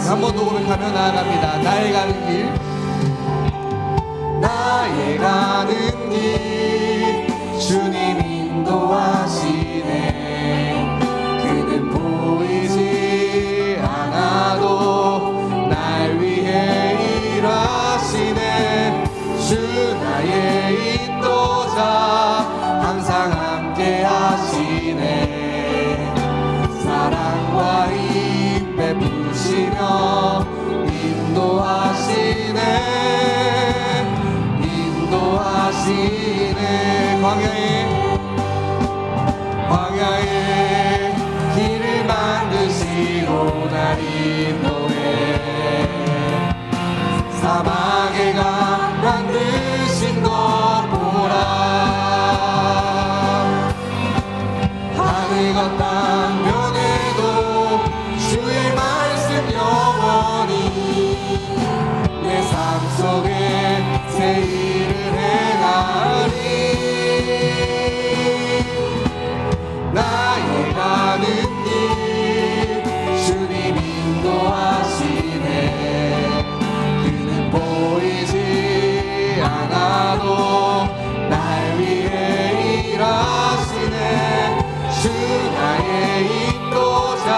한 번 더 고백하며 나아갑니다. 나의 가는 길, 나의 가는 길 주님 인도하시네. 그는 보이지 않아도 날 위해 일하시네. 주 나의 인도자 항상 함께 하시네. 사랑과 힘 베푸시며 인도하시네. 인도하시네. 광야에 길을 만드시고 날 인도해. 사막에 강 만드신 것 보라. 하늘 걷다 면에도 주의 말씀 영원히 내 삶 속에 새 일을 행하리. 나의 가는 길 주님 인도하시네. 그는 보이지 않아도 날 위해 일하시네. 주 나의 인도자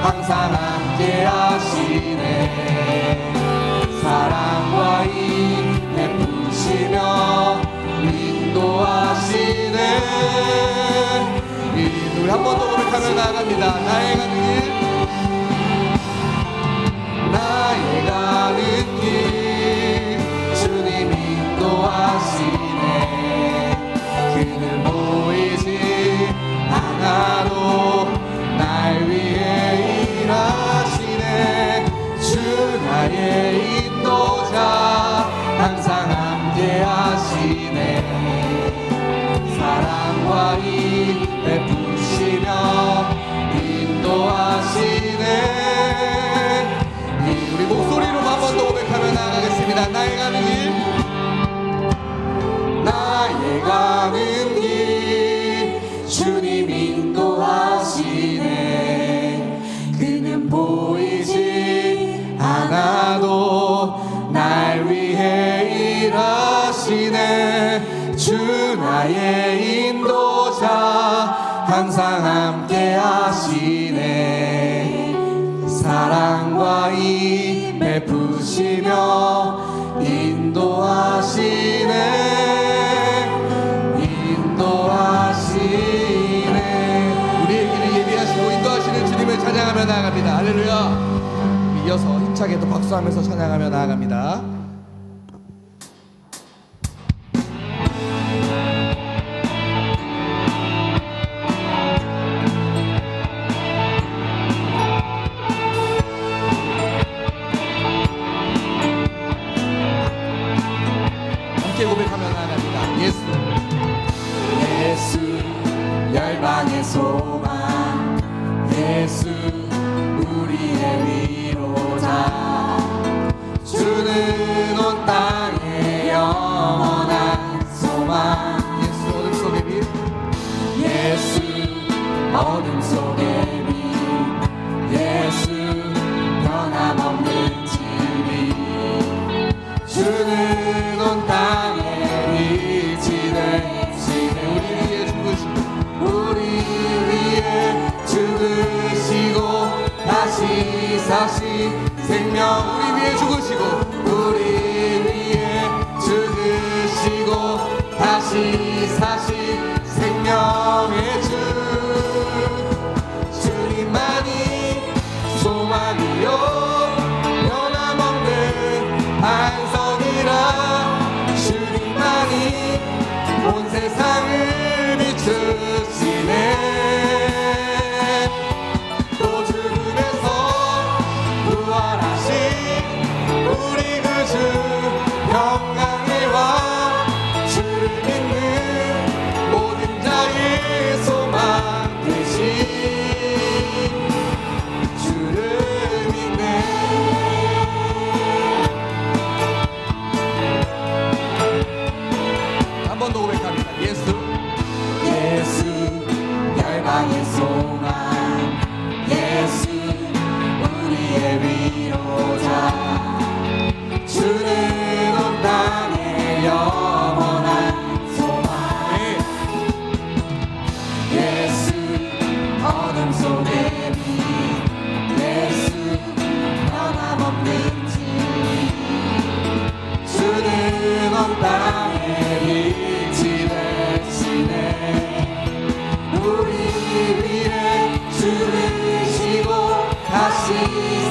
항상 함께 하시네. 사랑과 힘 베푸시며 인도하시네. 우리 한 번 더 고백하며 나아갑니다. 나의 가는 길, 나의 가는 길 주님 인도하시네. 그는 보이지 않아도 날 위해 일하시네. 주 나의 인도자 항상 함께 하시네. 사랑과 힘 베푸시며 인도하시네. 우리 목소리로 한 번 더 고백하며 나아가겠습니다. 나의 가는 길, 나의 가는 길 주님 인도하시네. 그는 보이지 않아도 날 위해 일하시네. 주 나의 인도자 항상 함께 하시네. 사랑과 힘 베푸시며 인도하시네. 인도하시네. 우리의 길을 예비하시고 인도하시는 주님을 찬양하며 나아갑니다. 할렐루야. 이어서 힘차게 또 박수하면서 찬양하며 나아갑니다. 고백하며 나아갑니다. 예수, 예수 열방의 소망, 예수 우리의 위로자. 주는 온 땅의 영원한 소망. 예수 어둠 속의 빛, 예수 어둠 속의 빛, 예수 변함없는 진리. 주는 온 땅에 빛이 되시네. 우리 위에 죽으시고 다시 사시 생명. 우리 위에 죽으시고 우리 위에 죽으시고 다시 사시 생명의 주.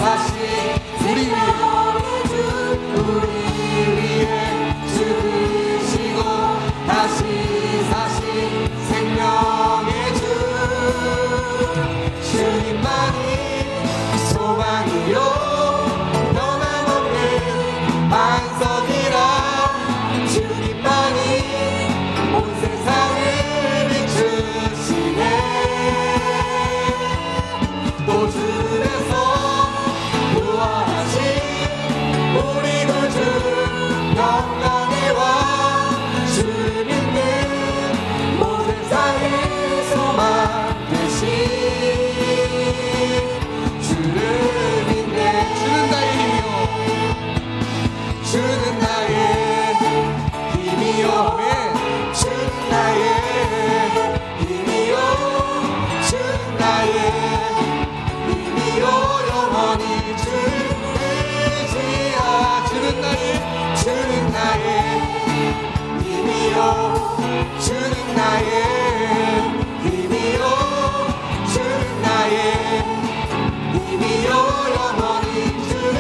다시 우리 위해 우리 위해 죽으시고 다시 생명의 주 주님만이 소망이요 변함없는 반석이라 주님만이 온 세상을 비추시네 또 주에서 부활하신 우리 구주 영광의 왕 주를 믿는 온 세상의 소망 되신 주를 믿네 주는 나의 힘이요 주는 나의 힘이요 주는 나의 힘이요 주는 나의 힘이요 영원히 주를 의지하 주는 나의 힘이요 주는 나의 힘이요 주는 나의 힘이요 영원히 주를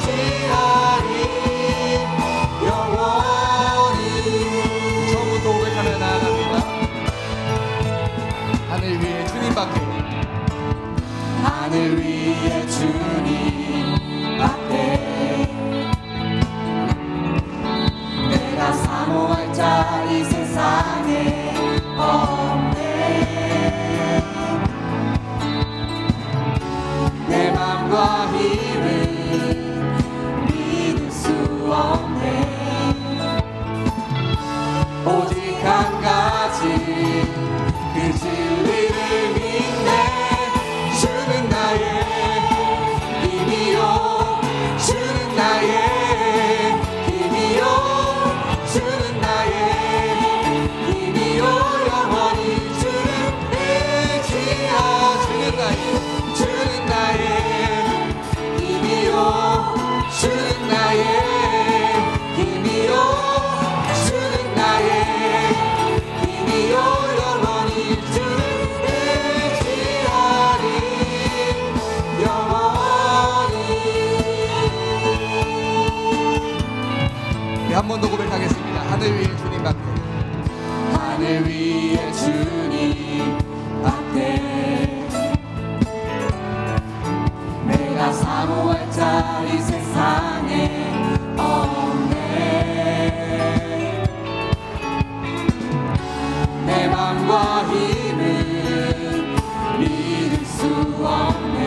의지하리 영원히 처음부터 고백하며 나아갑니다. 하늘 위에 주님밖에 하늘 위에 주님 앞에 내가 사모할 자 이 세상에 없네 내 맘과 힘을 믿을 수 없네 오직 한 가지 그 진리를 믿네 주는 나의 힘이요 주는 나의 힘이요 주는 나의 힘이요 영원히 주를 의지하 주는 나의 힘이요 주는 나의 힘이요 주는 나의 힘이요 영원히 주를 의지하리 영원히 한 번 더 고백하겠습니다. 하늘 위에 주님밖에 하늘 위에 주님 앞에 내가 사모할 자 이 세상에 없네 내 맘과 힘을 믿을 수 없네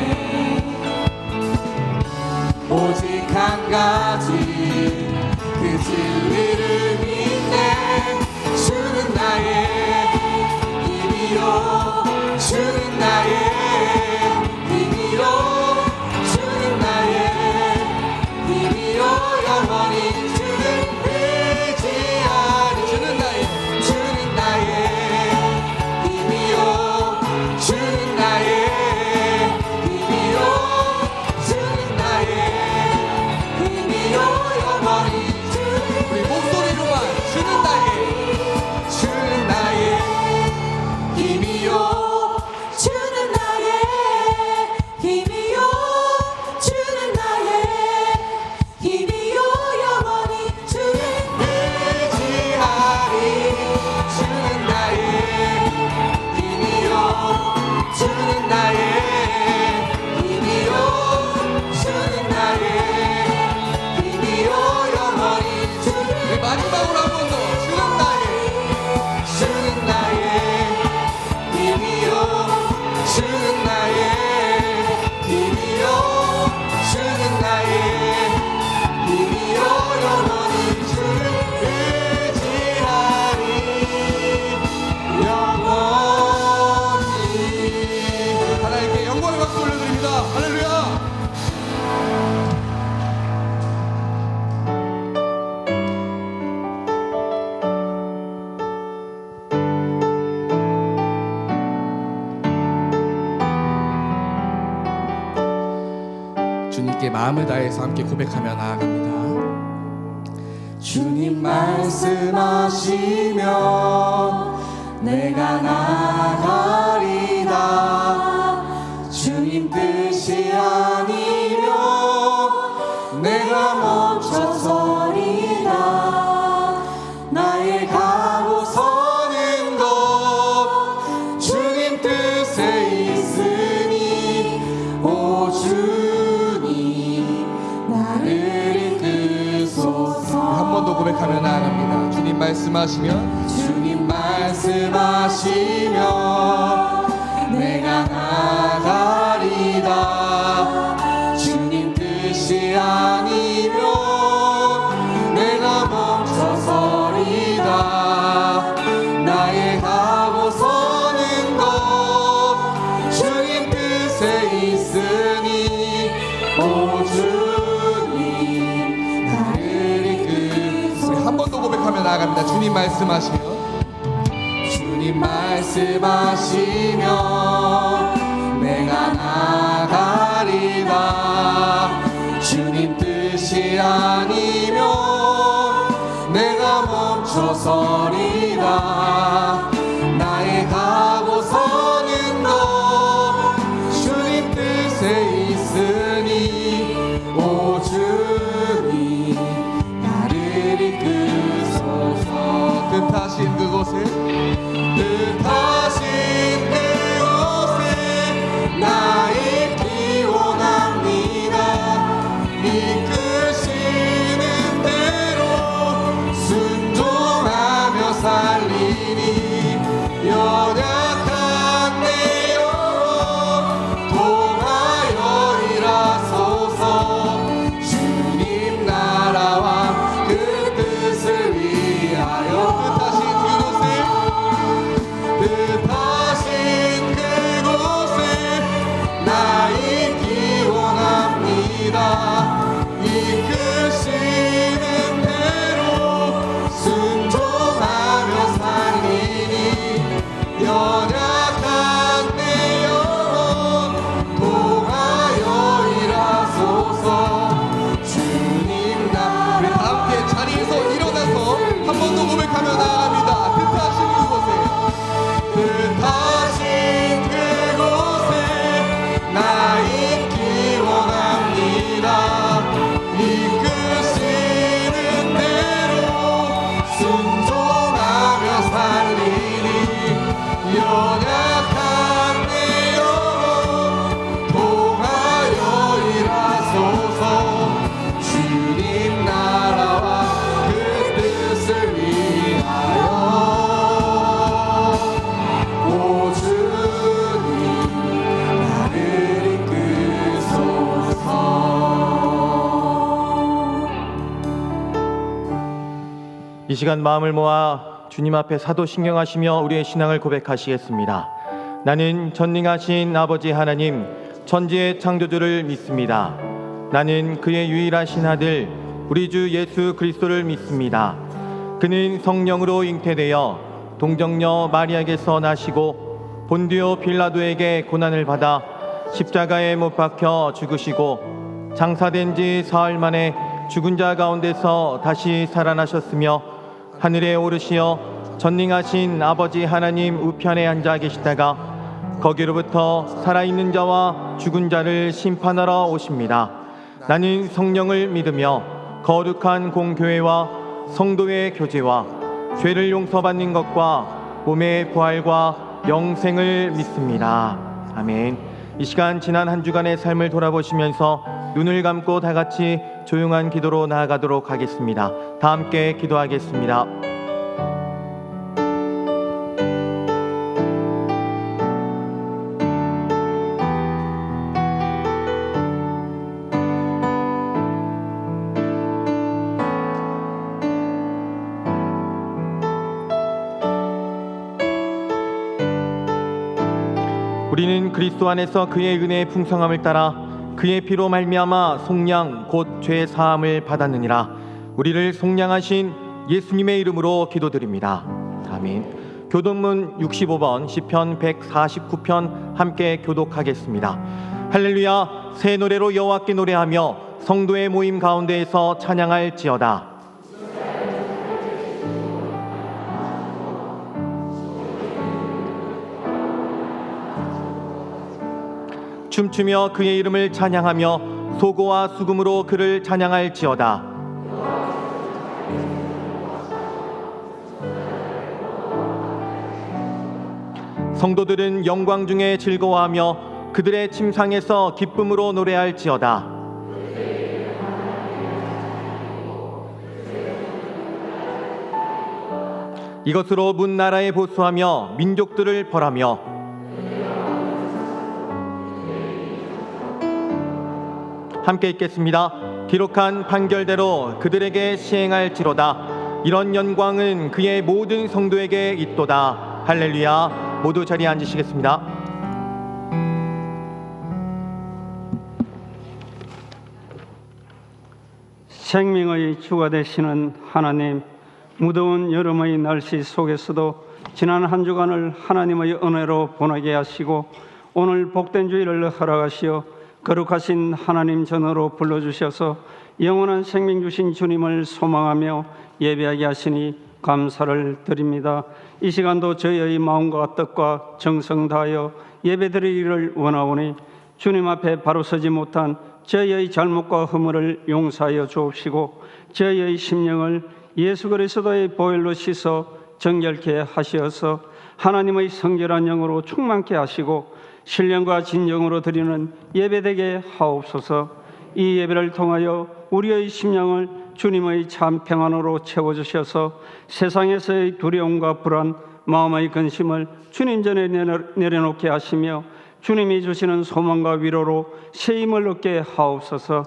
오직 한 가지 그 진리를 믿네 주는 나의 힘이요 주는 나의 힘이요 주는 나의 힘이요 영원히 주를 의지하리 주는 나의 힘이요 주는 나의 힘이요 주는 나의 힘이요 영원히 우리 목소리로만 주는 나의 힘이요 주는 나의 힘이요 주는 나의 힘이요 영원히 주를 의지하리 주는 나의 힘이요 주는 나의 힘이요 주는 나의 힘이요 영원히 주를 우리 마지막으로 한 번 더 주는 나의 힘이요 주는 나의 힘이요 주는 나의 힘이요 영원히 주를 의지하리 영원히 하나님께 영광의 박수 올려드립니다. 할렐루야. 주님께 마음을 다해서 함께 고백하며 나아갑니다. 주님 말씀하시면 내가 나가리다 주 주님 뜻이 아니면 내가 멈춰서리다. 나의 가고 서는 것 주님 뜻에 있으니 오 주님 나를 이끄소서. 한 번 더 고백하며 나아갑니다. 주님 말씀하시면 주님 말씀하시면 내가 나가리다. 주님 뜻이 아니면 내가 멈춰서리다. 나의 가고 서는 것 주님 뜻에 있으니 오 주님 나를 이끄소서. 한 번 더 고백하며 나아갑니다. 주님 말씀하시면 주님 말씀하시면 내가 나가리다. 주님 뜻이 아니면 내가 멈춰서리다. 나의 가고 서는 것 주님 뜻에 있으니 오 주님 나를 이끄소서. 뜻하신 그곳에 뜻하신 그곳에 나 있기 원합니다. 이끄시는 대로 순종하며 살리니 연약한 내 영혼 통하여 일하소서. 주님 나라와 그 뜻을 위하여 뜻하신 그곳에 나 있기 원합니다. 이끄시는 대로 순종하며 살리니 연약한 내 영혼 통하여 일하소서. 주님 나를 다 함께 자리에서 일어나서 한 번 더 고백하며 나아갑니다. 뜻하신 그곳에 뜻하신 그곳에 나 있기 원합니다. 이끄시는 대로 순종하며 살리니 연약한 내 영혼 통하여 일하소서. 주님 나라와 그 뜻을 위하여 오 주님 나를 이끄소서. 이 시간 마음을 모아 주님 앞에 사도신경하시며 우리의 신앙을 고백하시겠습니다. 나는 전능하신 아버지 하나님 천지의 창조주를 믿습니다. 나는 그의 유일하신 아들 우리 주 예수 그리스도를 믿습니다. 그는 성령으로 잉태되어 동정녀 마리아에게서 나시고 본디오 빌라도에게 고난을 받아 십자가에 못 박혀 죽으시고 장사된 지 사흘 만에 죽은 자 가운데서 다시 살아나셨으며 하늘에 오르시어 전능하신 아버지 하나님 우편에 앉아 계시다가 거기로부터 살아있는 자와 죽은 자를 심판하러 오십니다. 나는 성령을 믿으며 거룩한 공교회와 성도의 교제와 죄를 용서받는 것과 몸의 부활과 영생을 믿습니다. 아멘. 이 시간 지난 한 주간의 삶을 돌아보시면서 눈을 감고 다 같이 조용한 기도로 나아가도록 하겠습니다. 다 함께 기도하겠습니다. 우리는 그리스도 안에서 그의 은혜의 풍성함을 따라 그의 피로 말미암아 속량 곧 죄 사함을 받았느니라. 우리를 속량하신 예수님의 이름으로 기도드립니다. 아멘. 교독문 65번 시편 149편 함께 교독하겠습니다. 할렐루야. 새 노래로 여호와께 노래하며 성도의 모임 가운데에서 찬양할지어다. 춤추며 그의 이름을 찬양하며 소고와 수금으로 그를 찬양할지어다. 성도들은 영광 중에 즐거워하며 그들의 침상에서 기쁨으로 노래할지어다. 이것으로 문 나라에 보수하며 민족들을 벌하며 함께 읽겠습니다. 기록한 판결대로 그들에게 시행할지로다. 이런 영광은 그의 모든 성도에게 있도다. 할렐루야. 모두 자리에 앉으시겠습니다. 생명의 주가 되시는 하나님, 무더운 여름의 날씨 속에서도 지난 한 주간을 하나님의 은혜로 보내게 하시고 오늘 복된 주일을 허락하시어 거룩하신 하나님 전으로 불러주셔서 영원한 생명 주신 주님을 소망하며 예배하게 하시니 감사를 드립니다. 이 시간도 저희의 마음과 뜻과 정성 다하여 예배드리기를 원하오니 주님 앞에 바로 서지 못한 저희의 잘못과 허물을 용서하여 주옵시고 저희의 심령을 예수 그리스도의 보혈로 씻어 정결케 하시어서 하나님의 성결한 영으로 충만케 하시고 신령과 진정으로 드리는 예배되게 하옵소서. 이 예배를 통하여 우리의 심령을 주님의 참 평안으로 채워주셔서 세상에서의 두려움과 불안, 마음의 근심을 주님 전에 내려놓게 하시며 주님이 주시는 소망과 위로로 새 힘을 얻게 하옵소서.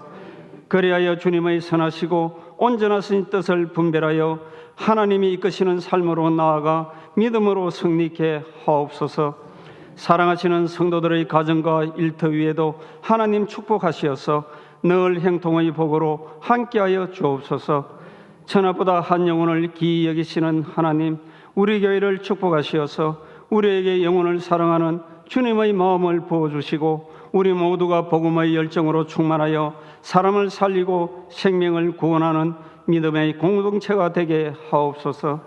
그리하여 주님의 선하시고 온전하신 뜻을 분별하여 하나님이 이끄시는 삶으로 나아가 믿음으로 승리케 하옵소서. 사랑하시는 성도들의 가정과 일터 위에도 하나님 축복하시어서 늘 행통의 복으로 함께하여 주옵소서. 천하보다 한 영혼을 기이 여기시는 하나님, 우리 교회를 축복하시어서 우리에게 영혼을 사랑하는 주님의 마음을 부어주시고 우리 모두가 복음의 열정으로 충만하여 사람을 살리고 생명을 구원하는 믿음의 공동체가 되게 하옵소서.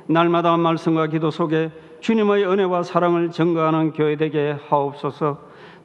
날마다 말씀과 기도 속에 주님의 은혜와 사랑을 증거하는 교회 되게 하옵소서.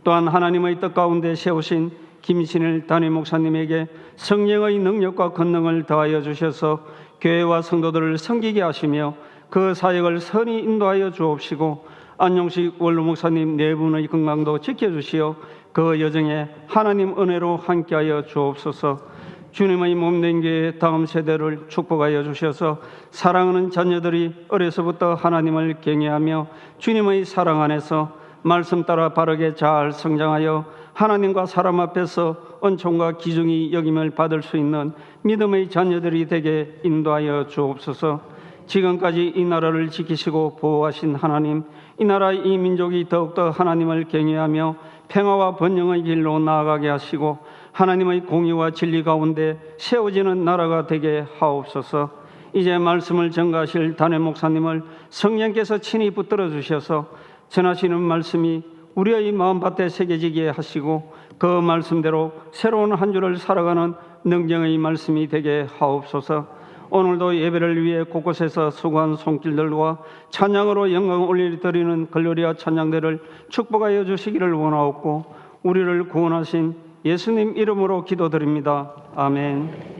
또한 하나님의 뜻 가운데 세우신 김신일 담임 목사님에게 성령의 능력과 권능을 더하여 주셔서 교회와 성도들을 섬기게 하시며 그 사역을 선히 인도하여 주옵시고 안용식 원로 목사님 네 분의 건강도 지켜주시어 그 여정에 하나님 은혜로 함께하여 주옵소서. 주님의 몸된 교회 다음 세대를 축복하여 주셔서 사랑하는 자녀들이 어려서부터 하나님을 경외하며 주님의 사랑 안에서 말씀 따라 바르게 잘 성장하여 하나님과 사람 앞에서 은총과 기중이 여김을 받을 수 있는 믿음의 자녀들이 되게 인도하여 주옵소서. 지금까지 이 나라를 지키시고 보호하신 하나님, 이 나라 이 민족이 더욱더 하나님을 경외하며 평화와 번영의 길로 나아가게 하시고 하나님의 공의와 진리 가운데 세워지는 나라가 되게 하옵소서. 이제 말씀을 전가하실 담임 목사님을 성령께서 친히 붙들어 주셔서 전하시는 말씀이 우리의 마음밭에 새겨지게 하시고 그 말씀대로 새로운 한 주를 살아가는 능력의 말씀이 되게 하옵소서. 오늘도 예배를 위해 곳곳에서 수고한 손길들과 찬양으로 영광 올려드리는 글로리아 찬양대를 축복하여 주시기를 원하옵고 우리를 구원하신 예수님 이름으로 기도드립니다. 아멘.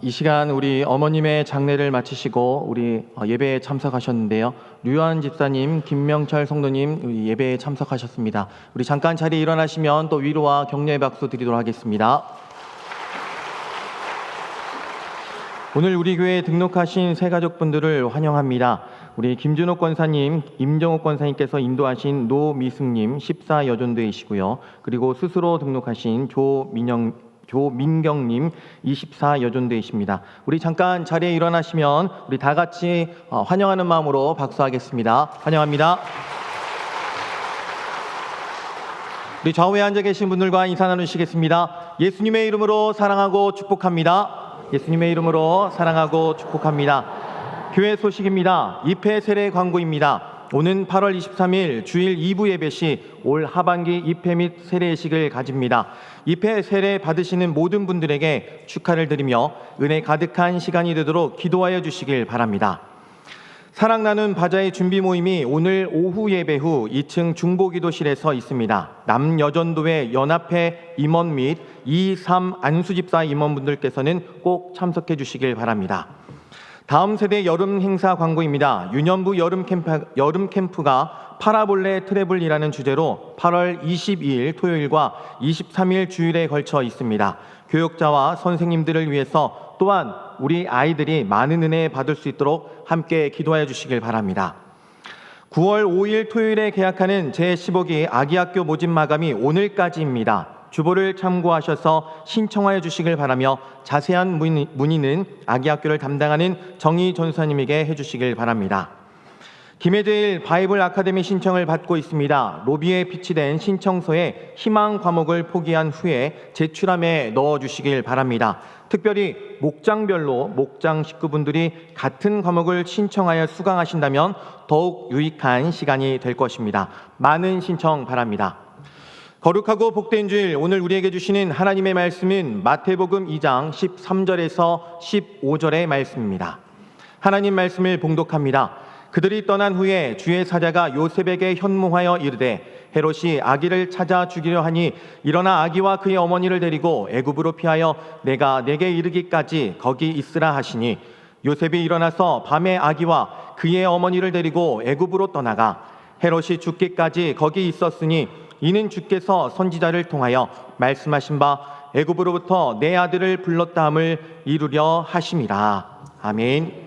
이 시간 우리 어머님의 장례를 마치시고 우리 예배에 참석하셨는데요. 류한 집사님, 김명철 성도님 우리 예배에 참석하셨습니다. 우리 잠깐 자리에 일어나시면 또 위로와 격려의 박수 드리도록 하겠습니다. 오늘 우리 교회에 등록하신 새 가족분들을 환영합니다. 우리 김준호 권사님, 임정옥 권사님께서 인도하신 노미승님 14여존도이시고요. 그리고 스스로 등록하신 조민영 조민경님 24여존대이십니다. 우리 잠깐 자리에 일어나시면 우리 다 같이 환영하는 마음으로 박수하겠습니다. 환영합니다. 우리 좌우에 앉아 계신 분들과 인사 나누시겠습니다. 예수님의 이름으로 사랑하고 축복합니다. 예수님의 이름으로 사랑하고 축복합니다. 교회 소식입니다. 입회 세례 광고입니다. 오는 8월 23일 주일 2부 예배 시 올 하반기 입회 및 세례식을 가집니다. 입회 세례 받으시는 모든 분들에게 축하를 드리며 은혜 가득한 시간이 되도록 기도하여 주시길 바랍니다. 사랑 나눈 바자의 준비 모임이 오늘 오후 예배 후 2층 중보기도실에서 있습니다. 남여전도회 연합회 임원 및 2, 3 안수집사 임원분들께서는 꼭 참석해 주시길 바랍니다. 다음 세대 여름 행사 광고입니다. 유년부 여름 캠프가 파라볼레 트래블이라는 주제로 8월 22일 토요일과 23일 주일에 걸쳐 있습니다. 교육자와 선생님들을 위해서 또한 우리 아이들이 많은 은혜 받을 수 있도록 함께 기도하여 주시길 바랍니다. 9월 5일 토요일에 개학하는 제15기 아기학교 모집 마감이 오늘까지입니다. 주보를 참고하셔서 신청하여 주시길 바라며 자세한 문의는 아기학교를 담당하는 정희 전사님에게 해주시길 바랍니다. 김해제일 바이블 아카데미 신청을 받고 있습니다. 로비에 비치된 신청서에 희망 과목을 포기한 후에 제출함에 넣어주시길 바랍니다. 특별히 목장별로 목장 식구분들이 같은 과목을 신청하여 수강하신다면 더욱 유익한 시간이 될 것입니다. 많은 신청 바랍니다. 거룩하고 복된 주일, 오늘 우리에게 주시는 하나님의 말씀은 마태복음 2장 13절에서 15절의 말씀입니다. 하나님 말씀을 봉독합니다. 그들이 떠난 후에 주의 사자가 요셉에게 현무하여 이르되 헤롯이 아기를 찾아 죽이려 하니 일어나 아기와 그의 어머니를 데리고 애굽으로 피하여 내가 내게 이르기까지 거기 있으라 하시니 요셉이 일어나서 밤에 아기와 그의 어머니를 데리고 애굽으로 떠나가 헤롯이 죽기까지 거기 있었으니 이는 주께서 선지자를 통하여 말씀하신 바 애굽으로부터 내 아들을 불렀다 함을 이루려 하심이라. 아멘.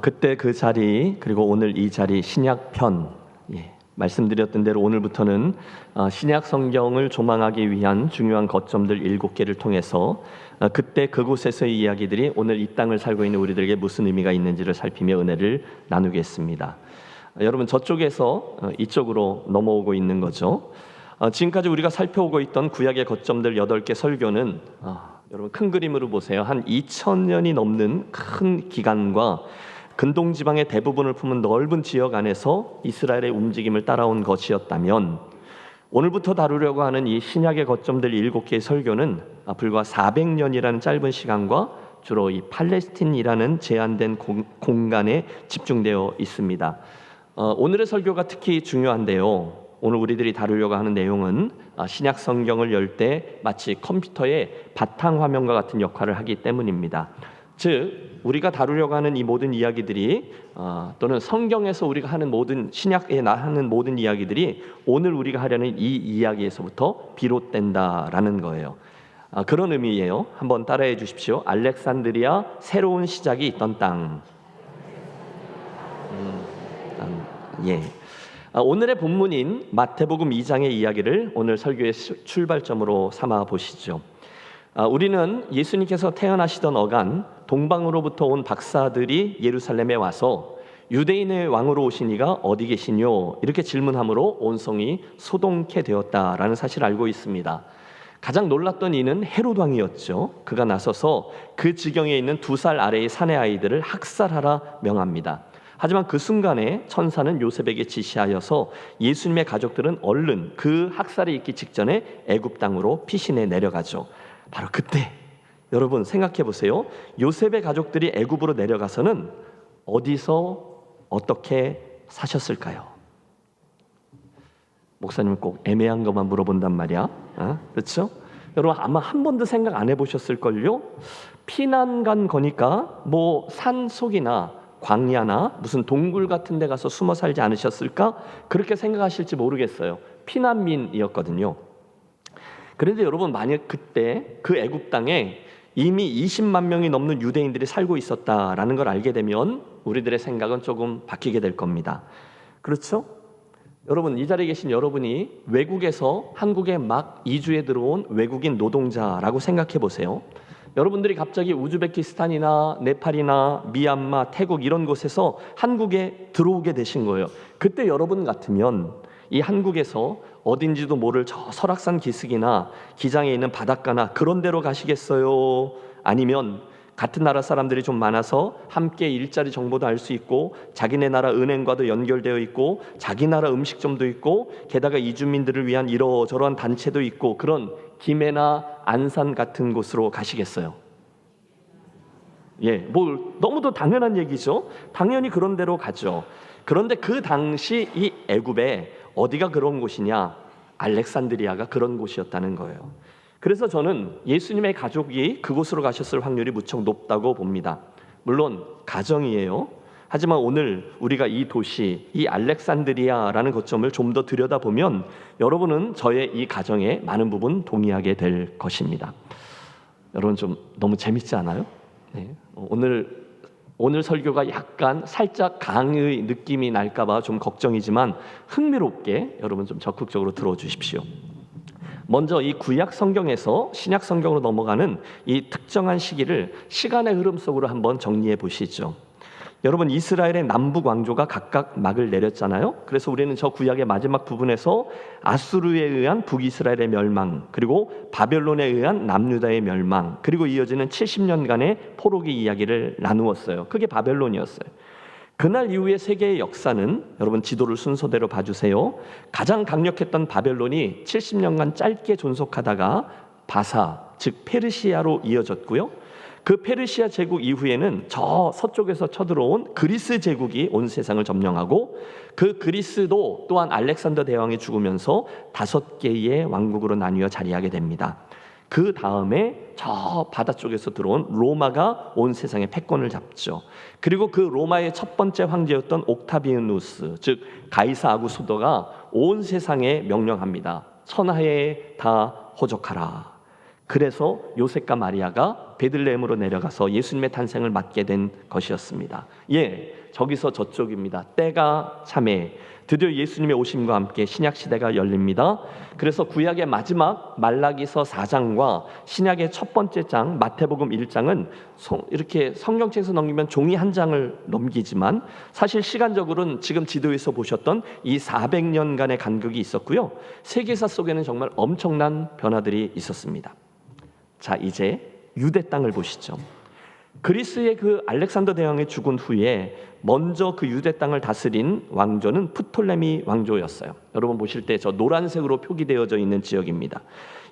그때 그 자리 그리고 오늘 이 자리 신약편 말씀드렸던 대로 오늘부터는 신약 성경을 조망하기 위한 중요한 거점들 7개를 통해서 그때 그곳에서의 이야기들이 오늘 이 땅을 살고 있는 우리들에게 무슨 의미가 있는지를 살피며 은혜를 나누겠습니다. 여러분 저쪽에서 이쪽으로 넘어오고 있는 거죠. 지금까지 우리가 살펴오고 있던 구약의 거점들 8개 설교는 여러분 큰 그림으로 보세요. 한 2000년이 넘는 큰 기간과 근동지방의 대부분을 품은 넓은 지역 안에서 이스라엘의 움직임을 따라온 것이었다면 오늘부터 다루려고 하는 이 신약의 거점들 7개의 설교는 불과 400년이라는 짧은 시간과 주로 이 팔레스틴이라는 제한된 공간에 집중되어 있습니다. 오늘의 설교가 특히 중요한데요. 오늘 우리들이 다루려고 하는 내용은 신약 성경을 열 때 마치 컴퓨터의 바탕화면과 같은 역할을 하기 때문입니다. 즉 우리가 다루려고 하는 이 모든 이야기들이 또는 성경에서 우리가 하는 모든 신약에 하는 모든 이야기들이 오늘 우리가 하려는 이 이야기에서부터 비롯된다라는 거예요. 그런 의미예요. 한번 따라해 주십시오. 알렉산드리아 새로운 시작이 있던 땅. 오늘의 본문인 마태복음 2장의 이야기를 오늘 설교의 출발점으로 삼아 보시죠. 우리는 예수님께서 태어나시던 어간 동방으로부터 온 박사들이 예루살렘에 와서 유대인의 왕으로 오신 이가 어디 계시뇨? 이렇게 질문함으로 온 성이 소동케 되었다라는 사실을 알고 있습니다. 가장 놀랐던 이는 헤롯 왕이었죠. 그가 나서서 그 지경에 있는 2살 아래의 사내 아이들을 학살하라 명합니다. 하지만 그 순간에 천사는 요셉에게 지시하여서 예수님의 가족들은 얼른 그 학살이 있기 직전에 애굽 땅으로 피신해 내려가죠. 바로 그때 여러분 생각해 보세요. 요셉의 가족들이 애굽으로 내려가서는 어디서 어떻게 사셨을까요? 목사님은 꼭 애매한 것만 물어본단 말이야. 그렇죠? 여러분 아마 한 번도 생각 안 해보셨을걸요? 피난 간 거니까 뭐 산 속이나 광야나 무슨 동굴 같은 데 가서 숨어 살지 않으셨을까? 그렇게 생각하실지 모르겠어요. 피난민이었거든요. 그런데 여러분 만약 그때 그 애굽 땅에 이미 20만 명이 넘는 유대인들이 살고 있었다라는 걸 알게 되면 우리들의 생각은 조금 바뀌게 될 겁니다. 그렇죠? 여러분 이 자리에 계신 여러분이 외국에서 한국에 막 이주해 들어온 외국인 노동자라고 생각해 보세요. 여러분들이 갑자기 우즈베키스탄이나 네팔이나 미얀마, 태국 이런 곳에서 한국에 들어오게 되신 거예요. 그때 여러분 같으면 이 한국에서 어딘지도 모를 저 설악산 기슭이나 기장에 있는 바닷가나 그런 데로 가시겠어요? 아니면 같은 나라 사람들이 좀 많아서 함께 일자리 정보도 알 수 있고 자기네 나라 은행과도 연결되어 있고 자기 나라 음식점도 있고 게다가 이주민들을 위한 이러저러한 단체도 있고 그런 김해나 안산 같은 곳으로 가시겠어요? 뭐 너무도 당연한 얘기죠. 당연히 그런 데로 가죠. 그런데 그 당시 이 애굽에 어디가 그런 곳이냐? 알렉산드리아가 그런 곳이었다는 거예요. 그래서 저는 예수님의 가족이 그곳으로 가셨을 확률이 무척 높다고 봅니다. 물론 가정이에요. 하지만 오늘 우리가 이 도시, 이 알렉산드리아라는 거점을 좀 더 들여다보면 여러분은 저의 이 가정에 많은 부분 동의하게 될 것입니다. 여러분 좀 너무 재밌지 않아요? 네. 오늘 설교가 약간 살짝 강의 느낌이 날까봐 좀 걱정이지만 흥미롭게 여러분 좀 적극적으로 들어주십시오. 먼저 이 구약 성경에서 신약 성경으로 넘어가는 이 특정한 시기를 시간의 흐름 속으로 한번 정리해 보시죠. 여러분 이스라엘의 남북 왕조가 각각 막을 내렸잖아요. 그래서 우리는 저 구약의 마지막 부분에서 아수르에 의한 북이스라엘의 멸망, 그리고 바벨론에 의한 남유다의 멸망, 그리고 이어지는 70년간의 포로기 이야기를 나누었어요. 그게 바벨론이었어요. 그날 이후의 세계의 역사는 여러분 지도를 순서대로 봐주세요. 가장 강력했던 바벨론이 70년간 짧게 존속하다가 바사, 즉 페르시아로 이어졌고요. 그 페르시아 제국 이후에는 저 서쪽에서 쳐들어온 그리스 제국이 온 세상을 점령하고 그 그리스도 또한 알렉산더 대왕이 죽으면서 5개의 왕국으로 나뉘어 자리하게 됩니다. 그 다음에 저 바다 쪽에서 들어온 로마가 온 세상의 패권을 잡죠. 그리고 그 로마의 첫 번째 황제였던 옥타비아누스, 즉 가이사 아구스도가 온 세상에 명령합니다. 천하에 다 호적하라. 그래서 요셉과 마리아가 베들레헴으로 내려가서 예수님의 탄생을 맞게 된 것이었습니다. 저기서 저쪽입니다. 때가 참에 드디어 예수님의 오심과 함께 신약 시대가 열립니다. 그래서 구약의 마지막 말라기서 4장과 신약의 첫 번째 장 마태복음 1장은 이렇게 성경책에서 넘기면 종이 한 장을 넘기지만 사실 시간적으로는 지금 지도에서 보셨던 이 400년간의 간극이 있었고요. 세계사 속에는 정말 엄청난 변화들이 있었습니다. 자, 이제 유대 땅을 보시죠. 그리스의 그 알렉산더 대왕이 죽은 후에 먼저 그 유대 땅을 다스린 왕조는 프톨레미 왕조였어요. 여러분 보실 때 저 노란색으로 표기되어져 있는 지역입니다.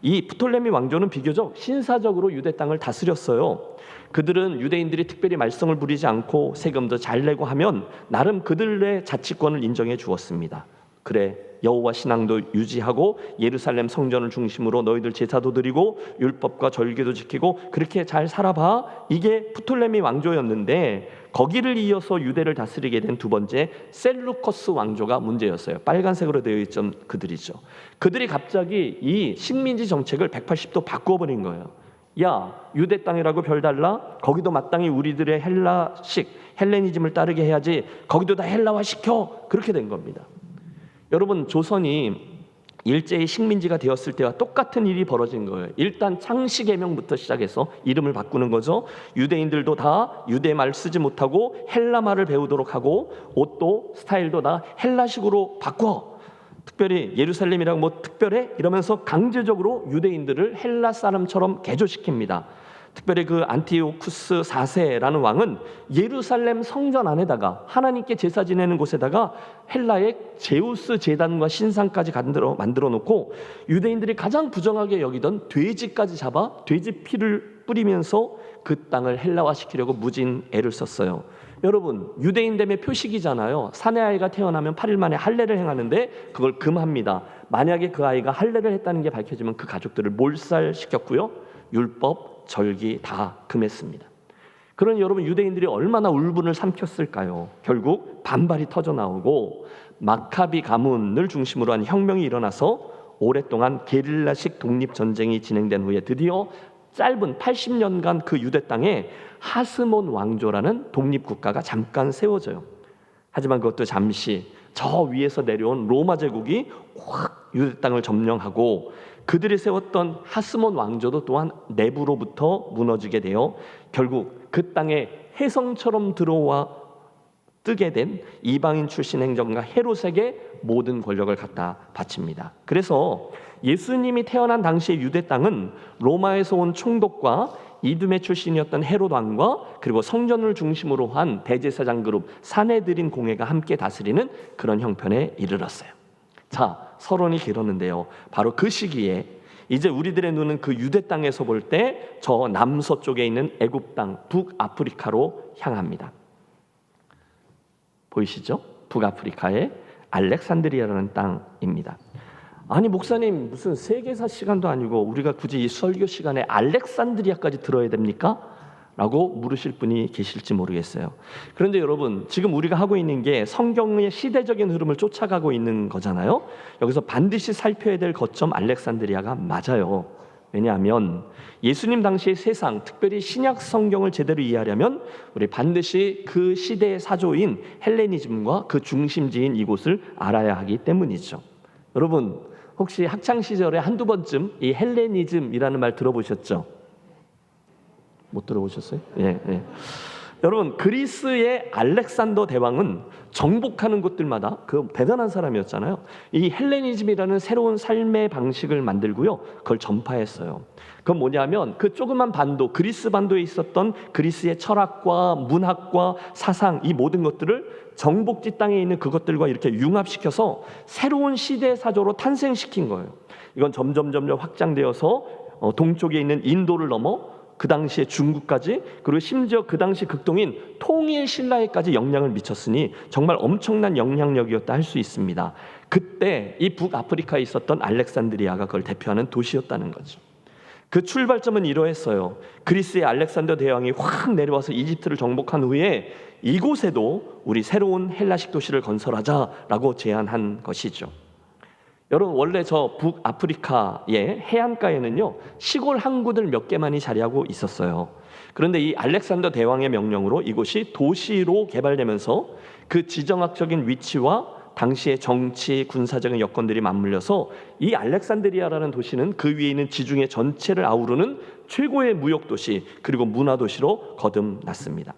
이 프톨레미 왕조는 비교적 신사적으로 유대 땅을 다스렸어요. 그들은 유대인들이 특별히 말썽을 부리지 않고 세금도 잘 내고 하면 나름 그들의 자치권을 인정해 주었습니다. 그래, 여호와 신앙도 유지하고 예루살렘 성전을 중심으로 너희들 제사도 드리고 율법과 절기도 지키고 그렇게 잘 살아봐. 이게 프톨레미 왕조였는데 거기를 이어서 유대를 다스리게 된 두 번째 셀루커스 왕조가 문제였어요. 빨간색으로 되어 있던 그들이죠. 그들이 갑자기 이 식민지 정책을 180도 바꾸어버린 거예요. 야, 유대 땅이라고 별달라? 거기도 마땅히 우리들의 헬라식 헬레니즘을 따르게 해야지. 거기도 다 헬라화 시켜. 그렇게 된 겁니다. 여러분, 조선이 일제히 식민지가 되었을 때와 똑같은 일이 벌어진 거예요. 일단 창씨개명부터 시작해서 이름을 바꾸는 거죠. 유대인들도 다 유대말 쓰지 못하고 헬라말을 배우도록 하고 옷도 스타일도 다 헬라식으로 바꿔. 특별히 예루살렘이랑 뭐 특별해? 이러면서 강제적으로 유대인들을 헬라 사람처럼 개조시킵니다. 특별히 그 안티오쿠스 4세라는 왕은 예루살렘 성전 안에다가 하나님께 제사 지내는 곳에다가 헬라의 제우스 제단과 신상까지 만들어 놓고 유대인들이 가장 부정하게 여기던 돼지까지 잡아 돼지 피를 뿌리면서 그 땅을 헬라화시키려고 무진 애를 썼어요. 여러분, 유대인됨의 표식이잖아요. 사내 아이가 태어나면 8일 만에 할례를 행하는데 그걸 금합니다. 만약에 그 아이가 할례를 했다는 게 밝혀지면 그 가족들을 몰살시켰고요. 율법, 절기 다 금했습니다. 그러니 여러분, 유대인들이 얼마나 울분을 삼켰을까요? 결국 반발이 터져 나오고 마카비 가문을 중심으로 한 혁명이 일어나서 오랫동안 게릴라식 독립전쟁이 진행된 후에 드디어 짧은 80년간 그 유대 땅에 하스몬 왕조라는 독립국가가 잠깐 세워져요. 하지만 그것도 잠시 저 위에서 내려온 로마 제국이 확 유대 땅을 점령하고 그들이 세웠던 하스몬 왕조도 또한 내부로부터 무너지게 되어 결국 그 땅에 혜성처럼 들어와 뜨게 된 이방인 출신 행정가 헤롯에게 모든 권력을 갖다 바칩니다. 그래서 예수님이 태어난 당시의 유대 땅은 로마에서 온 총독과 이두메 출신이었던 헤롯 왕과 그리고 성전을 중심으로 한 대제사장 그룹 사내들인 공회가 함께 다스리는 그런 형편에 이르렀어요. 자, 서론이 길었는데요. 바로 그 시기에 이제 우리들의 눈은 그 유대 땅에서 볼 때 저 남서쪽에 있는 애굽 땅 북아프리카로 향합니다. 보이시죠? 북아프리카의 알렉산드리아라는 땅입니다. 아니 목사님, 무슨 세계사 시간도 아니고 우리가 굳이 이 설교 시간에 알렉산드리아까지 들어야 됩니까? 라고 물으실 분이 계실지 모르겠어요. 그런데 여러분, 지금 우리가 하고 있는 게 성경의 시대적인 흐름을 쫓아가고 있는 거잖아요. 여기서 반드시 살펴야 될 거점 알렉산드리아가 맞아요. 왜냐하면 예수님 당시의 세상, 특별히 신약 성경을 제대로 이해하려면 우리 반드시 그 시대의 사조인 헬레니즘과 그 중심지인 이곳을 알아야 하기 때문이죠. 여러분, 혹시 학창 시절에 한두 번쯤 이 헬레니즘이라는 말 들어보셨죠? 못 들어보셨어요? 예. 여러분, 그리스의 알렉산더 대왕은 정복하는 곳들마다 그 대단한 사람이었잖아요. 이 헬레니즘이라는 새로운 삶의 방식을 만들고요, 그걸 전파했어요. 그건 뭐냐면 그 조그만 반도, 그리스 반도에 있었던 그리스의 철학과 문학과 사상, 이 모든 것들을 정복지 땅에 있는 그것들과 이렇게 융합시켜서 새로운 시대 사조로 탄생시킨 거예요. 이건 점점 확장되어서 동쪽에 있는 인도를 넘어 그 당시에 중국까지, 그리고 심지어 그 당시 극동인 통일 신라에까지 영향을 미쳤으니 정말 엄청난 영향력이었다 할 수 있습니다. 그때 이 북아프리카에 있었던 알렉산드리아가 그걸 대표하는 도시였다는 거죠. 그 출발점은 이러했어요. 그리스의 알렉산더 대왕이 확 내려와서 이집트를 정복한 후에 이곳에도 우리 새로운 헬라식 도시를 건설하자라고 제안한 것이죠. 여러분 원래 저 북아프리카의 해안가에는요 시골 항구들 몇 개만이 자리하고 있었어요. 그런데 이 알렉산더 대왕의 명령으로 이곳이 도시로 개발되면서 그 지정학적인 위치와 당시의 정치, 군사적인 여건들이 맞물려서 이 알렉산드리아라는 도시는 그 위에 있는 지중해 전체를 아우르는 최고의 무역 도시 그리고 문화 도시로 거듭났습니다.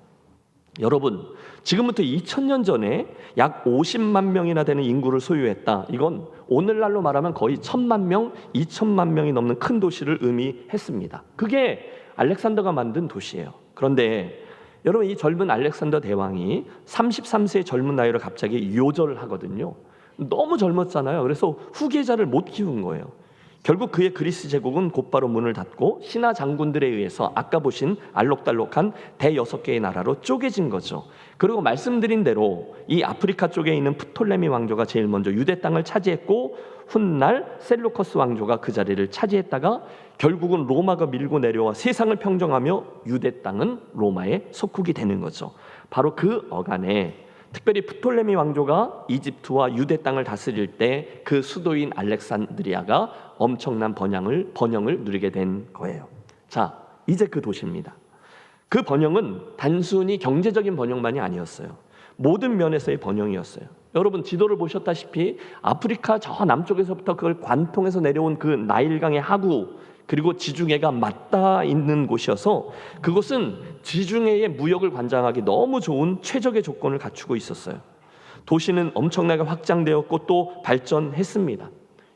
여러분, 지금부터 2000년 전에 약 50만 명이나 되는 인구를 소유했다. 이건 오늘날로 말하면 거의 1000만 명, 2000만 명이 넘는 큰 도시를 의미했습니다. 그게 알렉산더가 만든 도시예요. 그런데 여러분 이 젊은 알렉산더 대왕이 33세의 젊은 나이로 갑자기 요절을 하거든요. 너무 젊었잖아요. 그래서 후계자를 못 키운 거예요. 결국 그의 그리스 제국은 곧바로 문을 닫고 신하 장군들에 의해서 아까 보신 알록달록한 대6개의 나라로 쪼개진 거죠. 그리고 말씀드린 대로 이 아프리카 쪽에 있는 프톨레미 왕조가 제일 먼저 유대 땅을 차지했고 훗날 셀루커스 왕조가 그 자리를 차지했다가 결국은 로마가 밀고 내려와 세상을 평정하며 유대 땅은 로마의 속국이 되는 거죠. 바로 그 어간에 특별히 프톨레미 왕조가 이집트와 유대 땅을 다스릴 때 그 수도인 알렉산드리아가 엄청난 번영을 누리게 된 거예요. 자, 이제 그 도시입니다. 그 번영은 단순히 경제적인 번영만이 아니었어요. 모든 면에서의 번영이었어요. 여러분 지도를 보셨다시피 아프리카 저 남쪽에서부터 그걸 관통해서 내려온 그 나일강의 하구 그리고 지중해가 맞닿아 있는 곳이어서 그곳은 지중해의 무역을 관장하기 너무 좋은 최적의 조건을 갖추고 있었어요. 도시는 엄청나게 확장되었고 또 발전했습니다.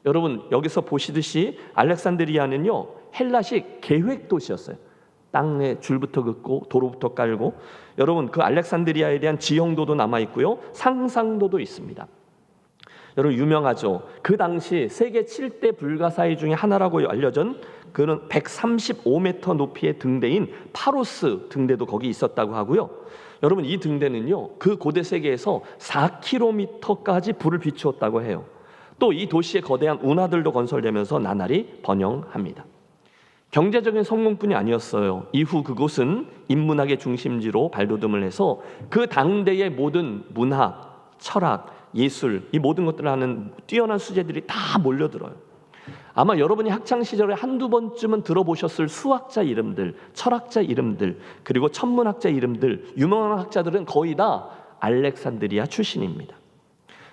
여러분 여기서 보시듯이 알렉산드리아는요 헬라식 계획 도시였어요. 땅에 줄부터 긋고 도로부터 깔고 여러분 그 알렉산드리아에 대한 지형도도 남아 있고요 상상도도 있습니다. 여러분 유명하죠. 그 당시 세계 7대 불가사의 중에 하나라고 알려진 그런 135m 높이의 등대인 파로스 등대도 거기 있었다고 하고요. 여러분 이 등대는요 그 고대 세계에서 4km까지 불을 비추었다고 해요. 또 이 도시의 거대한 운하들도 건설되면서 나날이 번영합니다. 경제적인 성공뿐이 아니었어요. 이후 그곳은 인문학의 중심지로 발돋움을 해서 그 당대의 모든 문학, 철학, 예술 이 모든 것들을 하는 뛰어난 수재들이 다 몰려들어요. 아마 여러분이 학창 시절에 한두 번쯤은 들어보셨을 수학자 이름들, 철학자 이름들, 그리고 천문학자 이름들, 유명한 학자들은 거의 다 알렉산드리아 출신입니다.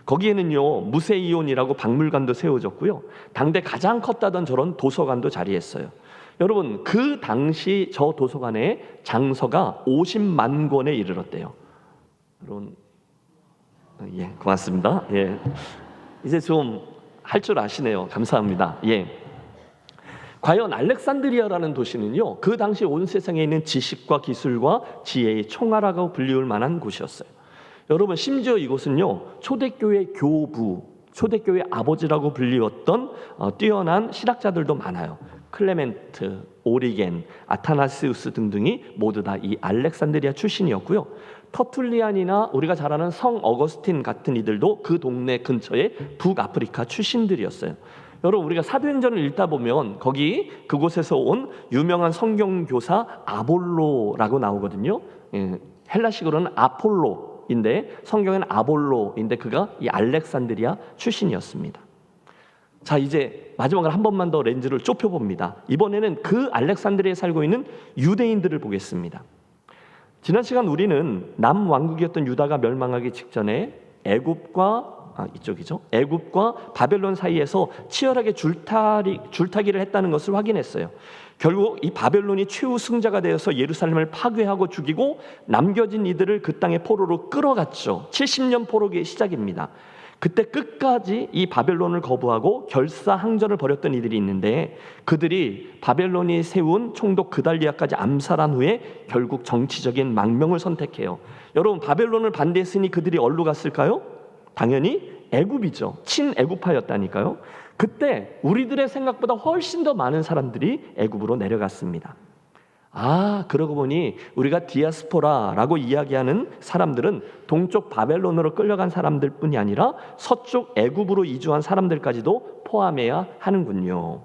거기에는요 무세이온이라고 박물관도 세워졌고요 당대 가장 컸다던 저런 도서관도 자리했어요. 여러분 그 당시 저 도서관의 장서가 50만 권에 이르렀대요. 여러분 예 고맙습니다. 예 이제 좀 할 줄 아시네요. 감사합니다. 예 과연 알렉산드리아라는 도시는요 그 당시 온 세상에 있는 지식과 기술과 지혜의 총알아가 불리울 만한 곳이었어요. 여러분 심지어 이곳은요 초대교회 교부, 초대교회 아버지라고 불리웠던 뛰어난 신학자들도 많아요. 클레멘트, 오리겐, 아타나시우스 등등이 모두 다 이 알렉산드리아 출신이었고요. 터툴리안이나 우리가 잘 아는 성 어거스틴 같은 이들도 그 동네 근처의 북아프리카 출신들이었어요. 여러분 우리가 사도행전을 읽다 보면 거기 그곳에서 온 유명한 성경교사 아볼로라고 나오거든요. 헬라식으로는 아폴로인데 성경에는 아볼로인데 그가 이 알렉산드리아 출신이었습니다. 자 이제 마지막으로 한 번만 더 렌즈를 좁혀봅니다. 이번에는 그 알렉산드리아에 살고 있는 유대인들을 보겠습니다. 지난 시간 우리는 남왕국이었던 유다가 멸망하기 직전에 애굽과 바벨론 사이에서 치열하게 줄타기를 했다는 것을 확인했어요. 결국 이 바벨론이 최후 승자가 되어서 예루살렘을 파괴하고 죽이고 남겨진 이들을 그 땅의 포로로 끌어갔죠. 70년 포로기의 시작입니다. 그때 끝까지 이 바벨론을 거부하고 결사항전을 벌였던 이들이 있는데 그들이 바벨론이 세운 총독 그달리아까지 암살한 후에 결국 정치적인 망명을 선택해요. 여러분 바벨론을 반대했으니 그들이 어디로 갔을까요? 당연히 애굽이죠. 친애굽파였다니까요. 그때 우리들의 생각보다 훨씬 더 많은 사람들이 애굽으로 내려갔습니다. 그러고 보니 우리가 디아스포라라고 이야기하는 사람들은 동쪽 바벨론으로 끌려간 사람들 뿐이 아니라 서쪽 애굽으로 이주한 사람들까지도 포함해야 하는군요.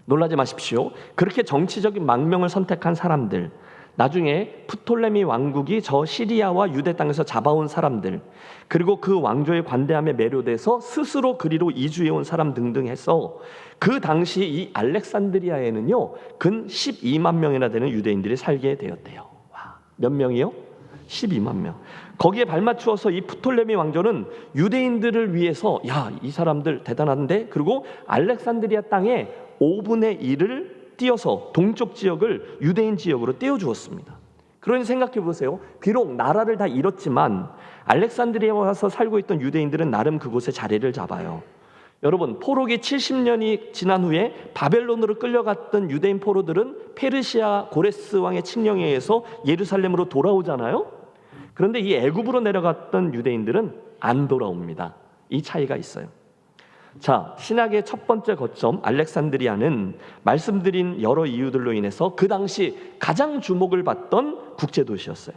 놀라지 마십시오. 그렇게 정치적인 망명을 선택한 사람들, 나중에 프톨레미 왕국이 저 시리아와 유대 땅에서 잡아온 사람들, 그리고 그 왕조의 관대함에 매료돼서 스스로 그리로 이주해온 사람 등등 해서 그 당시 이 알렉산드리아에는요 근 12만 명이나 되는 유대인들이 살게 되었대요. 와, 몇 명이요? 12만 명. 거기에 발맞추어서 이 프톨레미 왕조는 유대인들을 위해서 야, 이 사람들 대단한데, 그리고 알렉산드리아 땅에 5분의 1을 띄어서 동쪽 지역을 유대인 지역으로 떼어주었습니다. 그러니 생각해 보세요. 비록 나라를 다 잃었지만 알렉산드리아에 와서 살고 있던 유대인들은 나름 그곳에 자리를 잡아요. 여러분, 포로기 70년이 지난 후에 바벨론으로 끌려갔던 유대인 포로들은 페르시아 고레스 왕의 칙령에 의해서 예루살렘으로 돌아오잖아요. 그런데 이 애굽으로 내려갔던 유대인들은 안 돌아옵니다. 이 차이가 있어요. 자, 신학의 첫 번째 거점 알렉산드리아는 말씀드린 여러 이유들로 인해서 그 당시 가장 주목을 받던 국제도시였어요.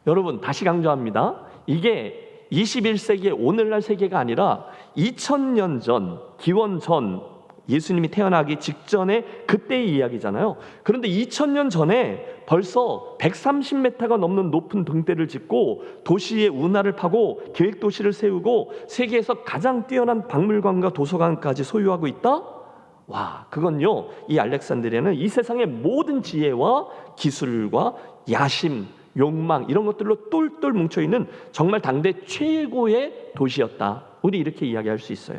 여러분, 다시 강조합니다. 이게 21세기의 오늘날 세계가 아니라 2000년 전, 기원 전, 예수님이 태어나기 직전에 그때의 이야기잖아요. 그런데 2000년 전에 벌써 130m가 넘는 높은 등대를 짓고 도시의 운하를 파고 계획도시를 세우고 세계에서 가장 뛰어난 박물관과 도서관까지 소유하고 있다? 와, 그건요, 이 알렉산드리아는 이 세상의 모든 지혜와 기술과 야심, 욕망 이런 것들로 똘똘 뭉쳐있는 정말 당대 최고의 도시였다. 우리 이렇게 이야기할 수 있어요.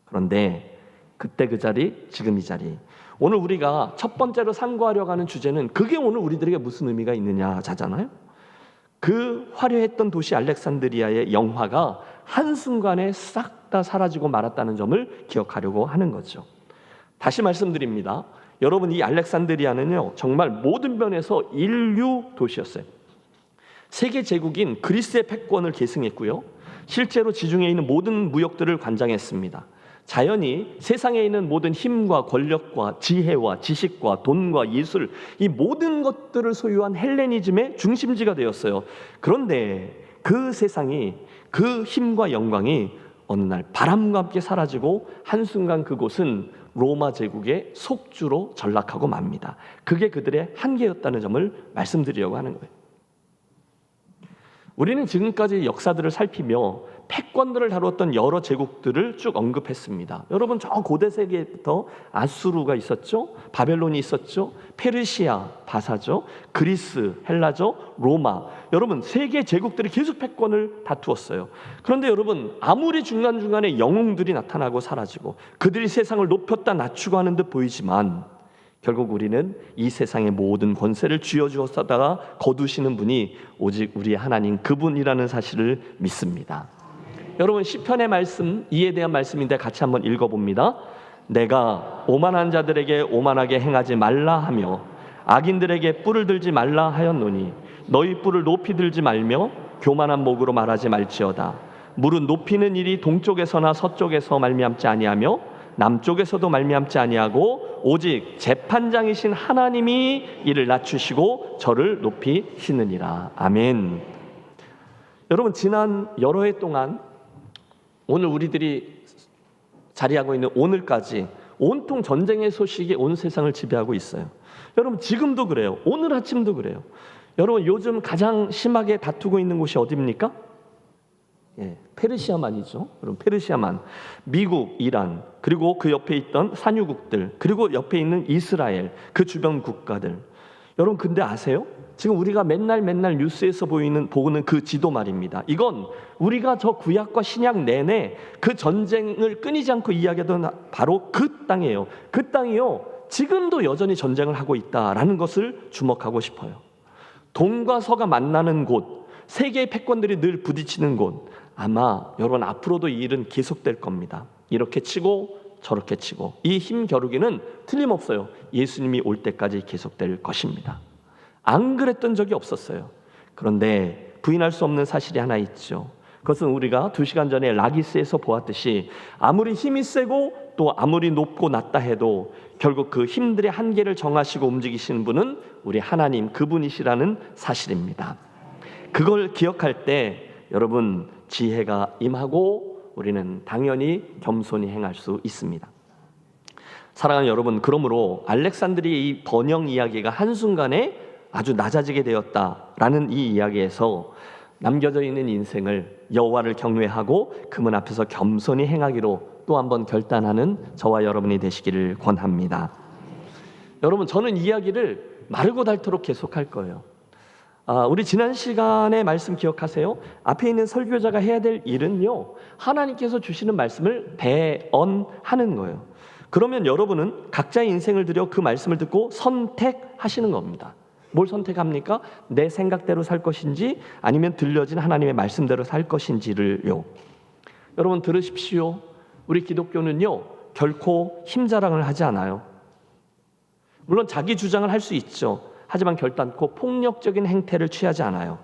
그런데 그때 그 자리, 지금 이 자리. 오늘 우리가 첫 번째로 상고하려고 하는 주제는 그게 오늘 우리들에게 무슨 의미가 있느냐잖아요. 그 화려했던 도시 알렉산드리아의 영화가 한순간에 싹 다 사라지고 말았다는 점을 기억하려고 하는 거죠. 다시 말씀드립니다. 여러분, 이 알렉산드리아는요 정말 모든 면에서 인류 도시였어요. 세계 제국인 그리스의 패권을 계승했고요, 실제로 지중해에 있는 모든 무역들을 관장했습니다. 자연히 세상에 있는 모든 힘과 권력과 지혜와 지식과 돈과 예술, 이 모든 것들을 소유한 헬레니즘의 중심지가 되었어요. 그런데 그 세상이, 그 힘과 영광이 어느 날 바람과 함께 사라지고 한순간 그곳은 로마 제국의 속주로 전락하고 맙니다. 그게 그들의 한계였다는 점을 말씀드리려고 하는 거예요. 우리는 지금까지 역사들을 살피며 패권들을 다뤘던 여러 제국들을 쭉 언급했습니다. 여러분, 저 고대 세계부터 아수르가 있었죠, 바벨론이 있었죠, 페르시아, 바사죠, 그리스, 헬라죠, 로마. 여러분, 세계 제국들이 계속 패권을 다투었어요. 그런데 여러분, 아무리 중간중간에 영웅들이 나타나고 사라지고 그들이 세상을 높였다 낮추고 하는 듯 보이지만 결국 우리는 이 세상의 모든 권세를 쥐어주었다가 거두시는 분이 오직 우리 하나님 그분이라는 사실을 믿습니다. 여러분, 시편의 말씀, 이에 대한 말씀인데 같이 한번 읽어봅니다. 내가 오만한 자들에게 오만하게 행하지 말라 하며 악인들에게 뿔을 들지 말라 하였노니 너희 뿔을 높이 들지 말며 교만한 목으로 말하지 말지어다. 무릇 높이는 일이 동쪽에서나 서쪽에서 말미암지 아니하며 남쪽에서도 말미암지 아니하고 오직 재판장이신 하나님이 이를 낮추시고 저를 높이시느니라. 아멘. 여러분, 지난 여러 해 동안 오늘 우리들이 자리하고 있는 오늘까지 온통 전쟁의 소식이 온 세상을 지배하고 있어요. 여러분, 지금도 그래요. 오늘 아침도 그래요. 여러분, 요즘 가장 심하게 다투고 있는 곳이 어디입니까? 페르시아만이죠. 여러분, 페르시아만, 미국, 이란, 그리고 그 옆에 있던 산유국들, 그리고 옆에 있는 이스라엘, 그 주변 국가들. 여러분, 근데 아세요? 지금 우리가 맨날 뉴스에서 보는 그 지도 말입니다. 이건 우리가 저 구약과 신약 내내 그 전쟁을 끊이지 않고 이야기하던 바로 그 땅이에요. 그 땅이요, 지금도 여전히 전쟁을 하고 있다라는 것을 주목하고 싶어요. 동과 서가 만나는 곳, 세계의 패권들이 늘 부딪히는 곳, 아마 여러분 앞으로도 이 일은 계속될 겁니다. 이렇게 치고 저렇게 치고 이 힘 겨루기는 틀림없어요. 예수님이 올 때까지 계속될 것입니다. 안 그랬던 적이 없었어요. 그런데 부인할 수 없는 사실이 하나 있죠. 그것은 우리가 2시간 전에 라기스에서 보았듯이 아무리 힘이 세고 또 아무리 높고 낮다 해도 결국 그 힘들의 한계를 정하시고 움직이시는 분은 우리 하나님 그분이시라는 사실입니다. 그걸 기억할 때 여러분, 지혜가 임하고 우리는 당연히 겸손히 행할 수 있습니다. 사랑하는 여러분, 그러므로 알렉산드리의 이 번영 이야기가 한순간에 아주 낮아지게 되었다라는 이 이야기에서 남겨져 있는 인생을 여호와를 경외하고 그분 앞에서 겸손히 행하기로 또 한번 결단하는 저와 여러분이 되시기를 권합니다. 여러분, 저는 이야기를 마르고 닳도록 계속할 거예요. 우리 지난 시간의 말씀 기억하세요? 앞에 있는 설교자가 해야 될 일은요, 하나님께서 주시는 말씀을 대언하는 거예요. 그러면 여러분은 각자의 인생을 들여 그 말씀을 듣고 선택하시는 겁니다. 뭘 선택합니까? 내 생각대로 살 것인지 아니면 들려진 하나님의 말씀대로 살 것인지를요. 여러분 들으십시오. 우리 기독교는요, 결코 힘자랑을 하지 않아요. 물론 자기 주장을 할 수 있죠. 하지만 결단코 폭력적인 행태를 취하지 않아요.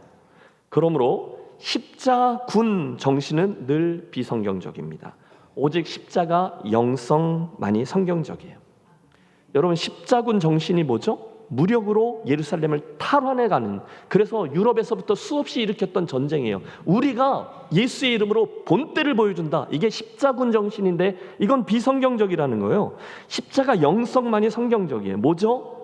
그러므로 십자군 정신은 늘 비성경적입니다. 오직 십자가 영성만이 성경적이에요. 여러분, 십자군 정신이 뭐죠? 무력으로 예루살렘을 탈환해가는, 그래서 유럽에서부터 수없이 일으켰던 전쟁이에요. 우리가 예수의 이름으로 본때를 보여준다. 이게 십자군 정신인데 이건 비성경적이라는 거예요. 십자가 영성만이 성경적이에요. 뭐죠?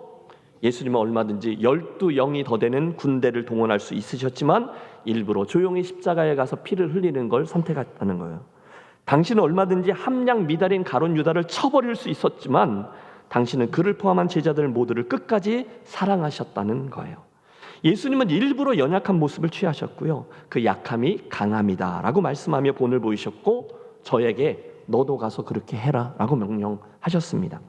예수님은 얼마든지 12영이 더 되는 군대를 동원할 수 있으셨지만 일부러 조용히 십자가에 가서 피를 흘리는 걸 선택했다는 거예요. 당신은 얼마든지 함량 미달인 가룟 유다를 쳐버릴 수 있었지만 당신은 그를 포함한 제자들 모두를 끝까지 사랑하셨다는 거예요. 예수님은 일부러 연약한 모습을 취하셨고요, 그 약함이 강함이다라고 말씀하며 본을 보이셨고 저에게 너도 가서 그렇게 해라라고 명령하셨습니다.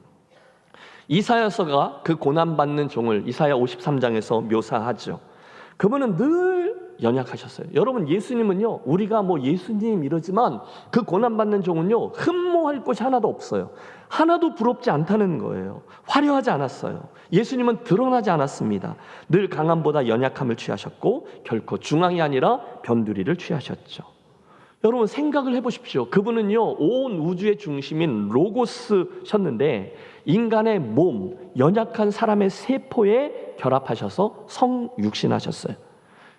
이사야서가 그 고난받는 종을 이사야 53장에서 묘사하죠. 그분은 늘 연약하셨어요. 여러분, 예수님은요, 우리가 뭐 예수님 이러지만 그 고난받는 종은요, 흠모할 것이 하나도 없어요. 하나도 부럽지 않다는 거예요. 화려하지 않았어요. 예수님은 드러나지 않았습니다. 늘 강함보다 연약함을 취하셨고 결코 중앙이 아니라 변두리를 취하셨죠. 여러분 생각을 해보십시오. 그분은요, 온 우주의 중심인 로고스셨는데 인간의 몸, 연약한 사람의 세포에 결합하셔서 성육신하셨어요.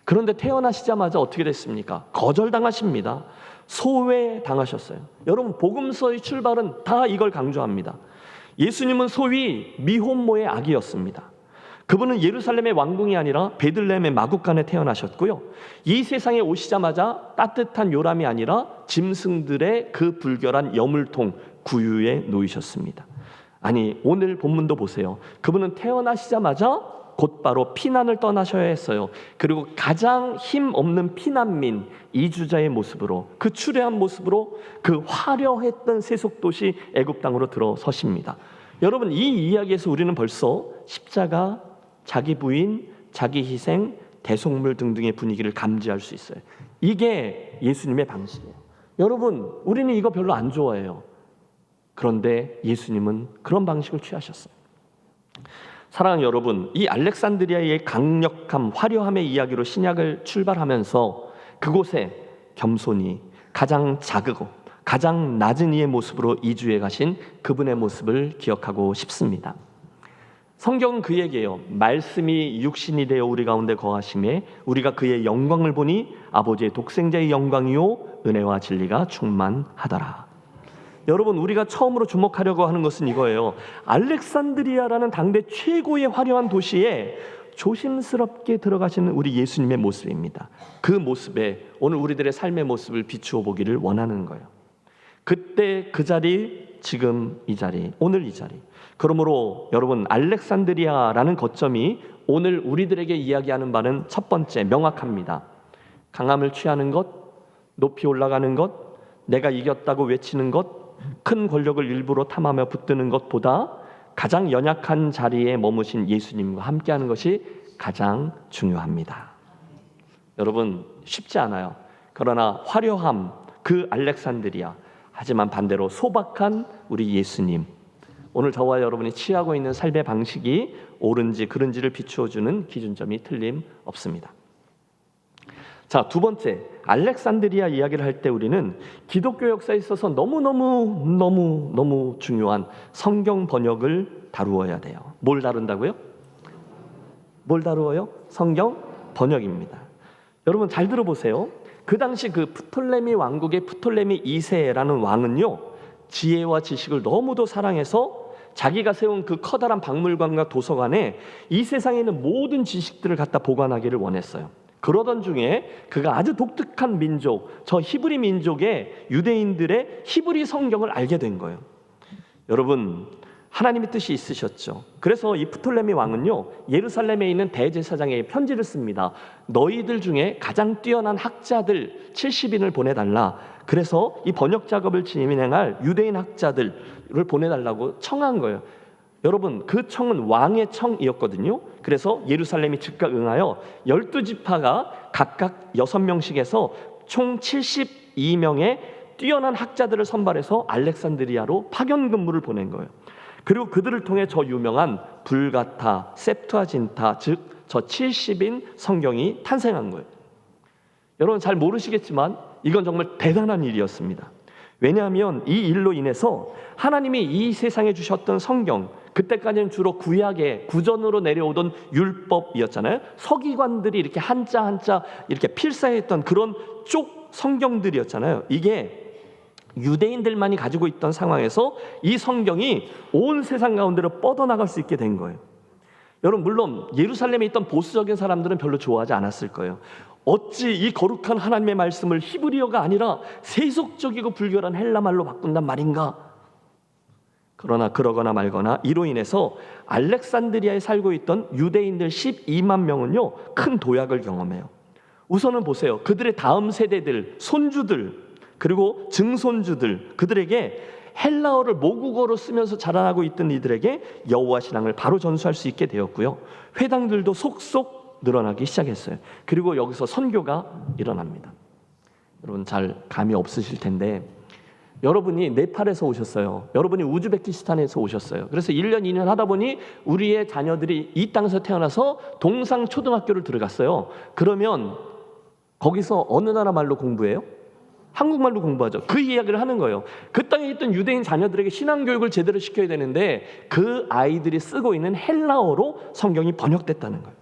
그런데 태어나시자마자 어떻게 됐습니까? 거절당하십니다. 소외당하셨어요. 여러분, 복음서의 출발은 다 이걸 강조합니다. 예수님은 소위 미혼모의 아기였습니다. 그분은 예루살렘의 왕궁이 아니라 베들레헴의 마국간에 태어나셨고요, 이 세상에 오시자마자 따뜻한 요람이 아니라 짐승들의 그 불결한 여물통 구유에 놓이셨습니다. 아니, 오늘 본문도 보세요. 그분은 태어나시자마자 곧바로 피난을 떠나셔야 했어요. 그리고 가장 힘없는 피난민, 이주자의 모습으로, 그 추레한 모습으로 그 화려했던 세속도시 애굽 땅으로 들어서십니다. 여러분, 이 이야기에서 우리는 벌써 십자가, 자기 부인, 자기 희생, 대속물 등등의 분위기를 감지할 수 있어요. 이게 예수님의 방식이에요. 여러분, 우리는 이거 별로 안 좋아해요. 그런데 예수님은 그런 방식을 취하셨어요. 사랑하는 여러분, 이 알렉산드리아의 강력함, 화려함의 이야기로 신약을 출발하면서 그곳에 겸손히 가장 작고 가장 낮은 이의 모습으로 이주해 가신 그분의 모습을 기억하고 싶습니다. 성경은 그 얘기예요. 말씀이 육신이 되어 우리 가운데 거하심에 우리가 그의 영광을 보니 아버지의 독생자의 영광이요 은혜와 진리가 충만하더라. 여러분, 우리가 처음으로 주목하려고 하는 것은 이거예요. 알렉산드리아라는 당대 최고의 화려한 도시에 조심스럽게 들어가시는 우리 예수님의 모습입니다. 그 모습에 오늘 우리들의 삶의 모습을 비추어 보기를 원하는 거예요. 그때 그 자리, 지금 이 자리, 오늘 이 자리. 그러므로 여러분, 알렉산드리아라는 거점이 오늘 우리들에게 이야기하는 바는 첫 번째, 명확합니다. 강함을 취하는 것, 높이 올라가는 것, 내가 이겼다고 외치는 것, 큰 권력을 일부러 탐하며 붙드는 것보다 가장 연약한 자리에 머무신 예수님과 함께하는 것이 가장 중요합니다. 여러분, 쉽지 않아요. 그러나 화려함, 그 알렉산드리아, 하지만 반대로 소박한 우리 예수님, 오늘 저와 여러분이 취하고 있는 삶의 방식이 옳은지 그른지를 비추어주는 기준점이 틀림없습니다. 자, 두 번째, 알렉산드리아 이야기를 할 때 우리는 기독교 역사에 있어서 너무 중요한 성경 번역을 다루어야 돼요. 뭘 다룬다고요? 뭘 다루어요? 성경 번역입니다. 여러분 잘 들어보세요. 그 당시 그 프톨레미 왕국의 프톨레미 2세라는 왕은요, 지혜와 지식을 너무도 사랑해서 자기가 세운 그 커다란 박물관과 도서관에 이 세상에 있는 모든 지식들을 갖다 보관하기를 원했어요. 그러던 중에 그가 아주 독특한 민족, 저 히브리 민족의 유대인들의 히브리 성경을 알게 된 거예요. 여러분, 하나님의 뜻이 있으셨죠. 그래서 이 프톨레미 왕은요, 예루살렘에 있는 대제사장에게 편지를 씁니다. 너희들 중에 가장 뛰어난 학자들 70인을 보내달라. 그래서 이 번역 작업을 진행할 유대인 학자들을 보내달라고 청한 거예요. 여러분, 그 청은 왕의 청이었거든요. 그래서 예루살렘이 즉각 응하여 12지파가 각각 6명씩 해서 총 72명의 뛰어난 학자들을 선발해서 알렉산드리아로 파견 근무를 보낸 거예요. 그리고 그들을 통해 저 유명한 불가타, 셉투아진타, 즉 저 70인 성경이 탄생한 거예요. 여러분 잘 모르시겠지만 이건 정말 대단한 일이었습니다. 왜냐하면 이 일로 인해서 하나님이 이 세상에 주셨던 성경, 그때까지는 주로 구약의 구전으로 내려오던 율법이었잖아요. 서기관들이 이렇게 한자 한자 이렇게 필사했던 그런 쪽 성경들이었잖아요. 이게 유대인들만이 가지고 있던 상황에서 이 성경이 온 세상 가운데로 뻗어나갈 수 있게 된 거예요. 여러분, 물론 예루살렘에 있던 보수적인 사람들은 별로 좋아하지 않았을 거예요. 어찌 이 거룩한 하나님의 말씀을 히브리어가 아니라 세속적이고 불결한 헬라말로 바꾼단 말인가? 그러나 그러거나 말거나 이로 인해서 알렉산드리아에 살고 있던 유대인들 12만 명은요, 큰 도약을 경험해요. 우선은 보세요. 그들의 다음 세대들, 손주들, 그리고 증손주들, 그들에게 헬라어를 모국어로 쓰면서 자라나고 있던 이들에게 여호와 신앙을 바로 전수할 수 있게 되었고요. 회당들도 속속 늘어나기 시작했어요. 그리고 여기서 선교가 일어납니다. 여러분 잘 감이 없으실 텐데, 여러분이 네팔에서 오셨어요. 여러분이 우즈베키스탄에서 오셨어요. 그래서 1년, 2년 하다 보니 우리의 자녀들이 이 땅에서 태어나서 동상초등학교를 들어갔어요. 그러면 거기서 어느 나라 말로 공부해요? 한국말로 공부하죠. 그 이야기를 하는 거예요. 그 땅에 있던 유대인 자녀들에게 신앙교육을 제대로 시켜야 되는데 그 아이들이 쓰고 있는 헬라어로 성경이 번역됐다는 거예요.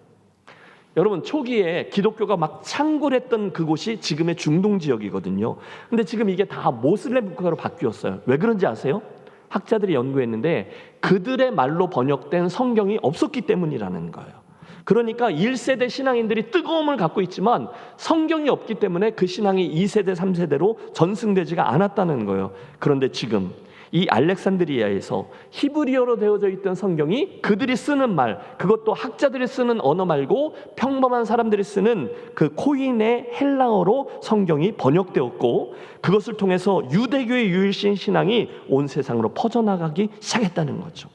여러분, 초기에 기독교가 막 창궐했던 그곳이 지금의 중동 지역이거든요. 근데 지금 이게 다 모슬렘 국가로 바뀌었어요. 왜 그런지 아세요? 학자들이 연구했는데 그들의 말로 번역된 성경이 없었기 때문이라는 거예요. 그러니까 1세대 신앙인들이 뜨거움을 갖고 있지만 성경이 없기 때문에 그 신앙이 2세대, 3세대로 전승되지가 않았다는 거예요. 그런데 지금 이 알렉산드리아에서 히브리어로 되어져 있던 성경이 그들이 쓰는 말, 그것도 학자들이 쓰는 언어 말고 평범한 사람들이 쓰는 그 코인의 헬라어로 성경이 번역되었고, 그것을 통해서 유대교의 유일신 신앙이 온 세상으로 퍼져나가기 시작했다는 거죠.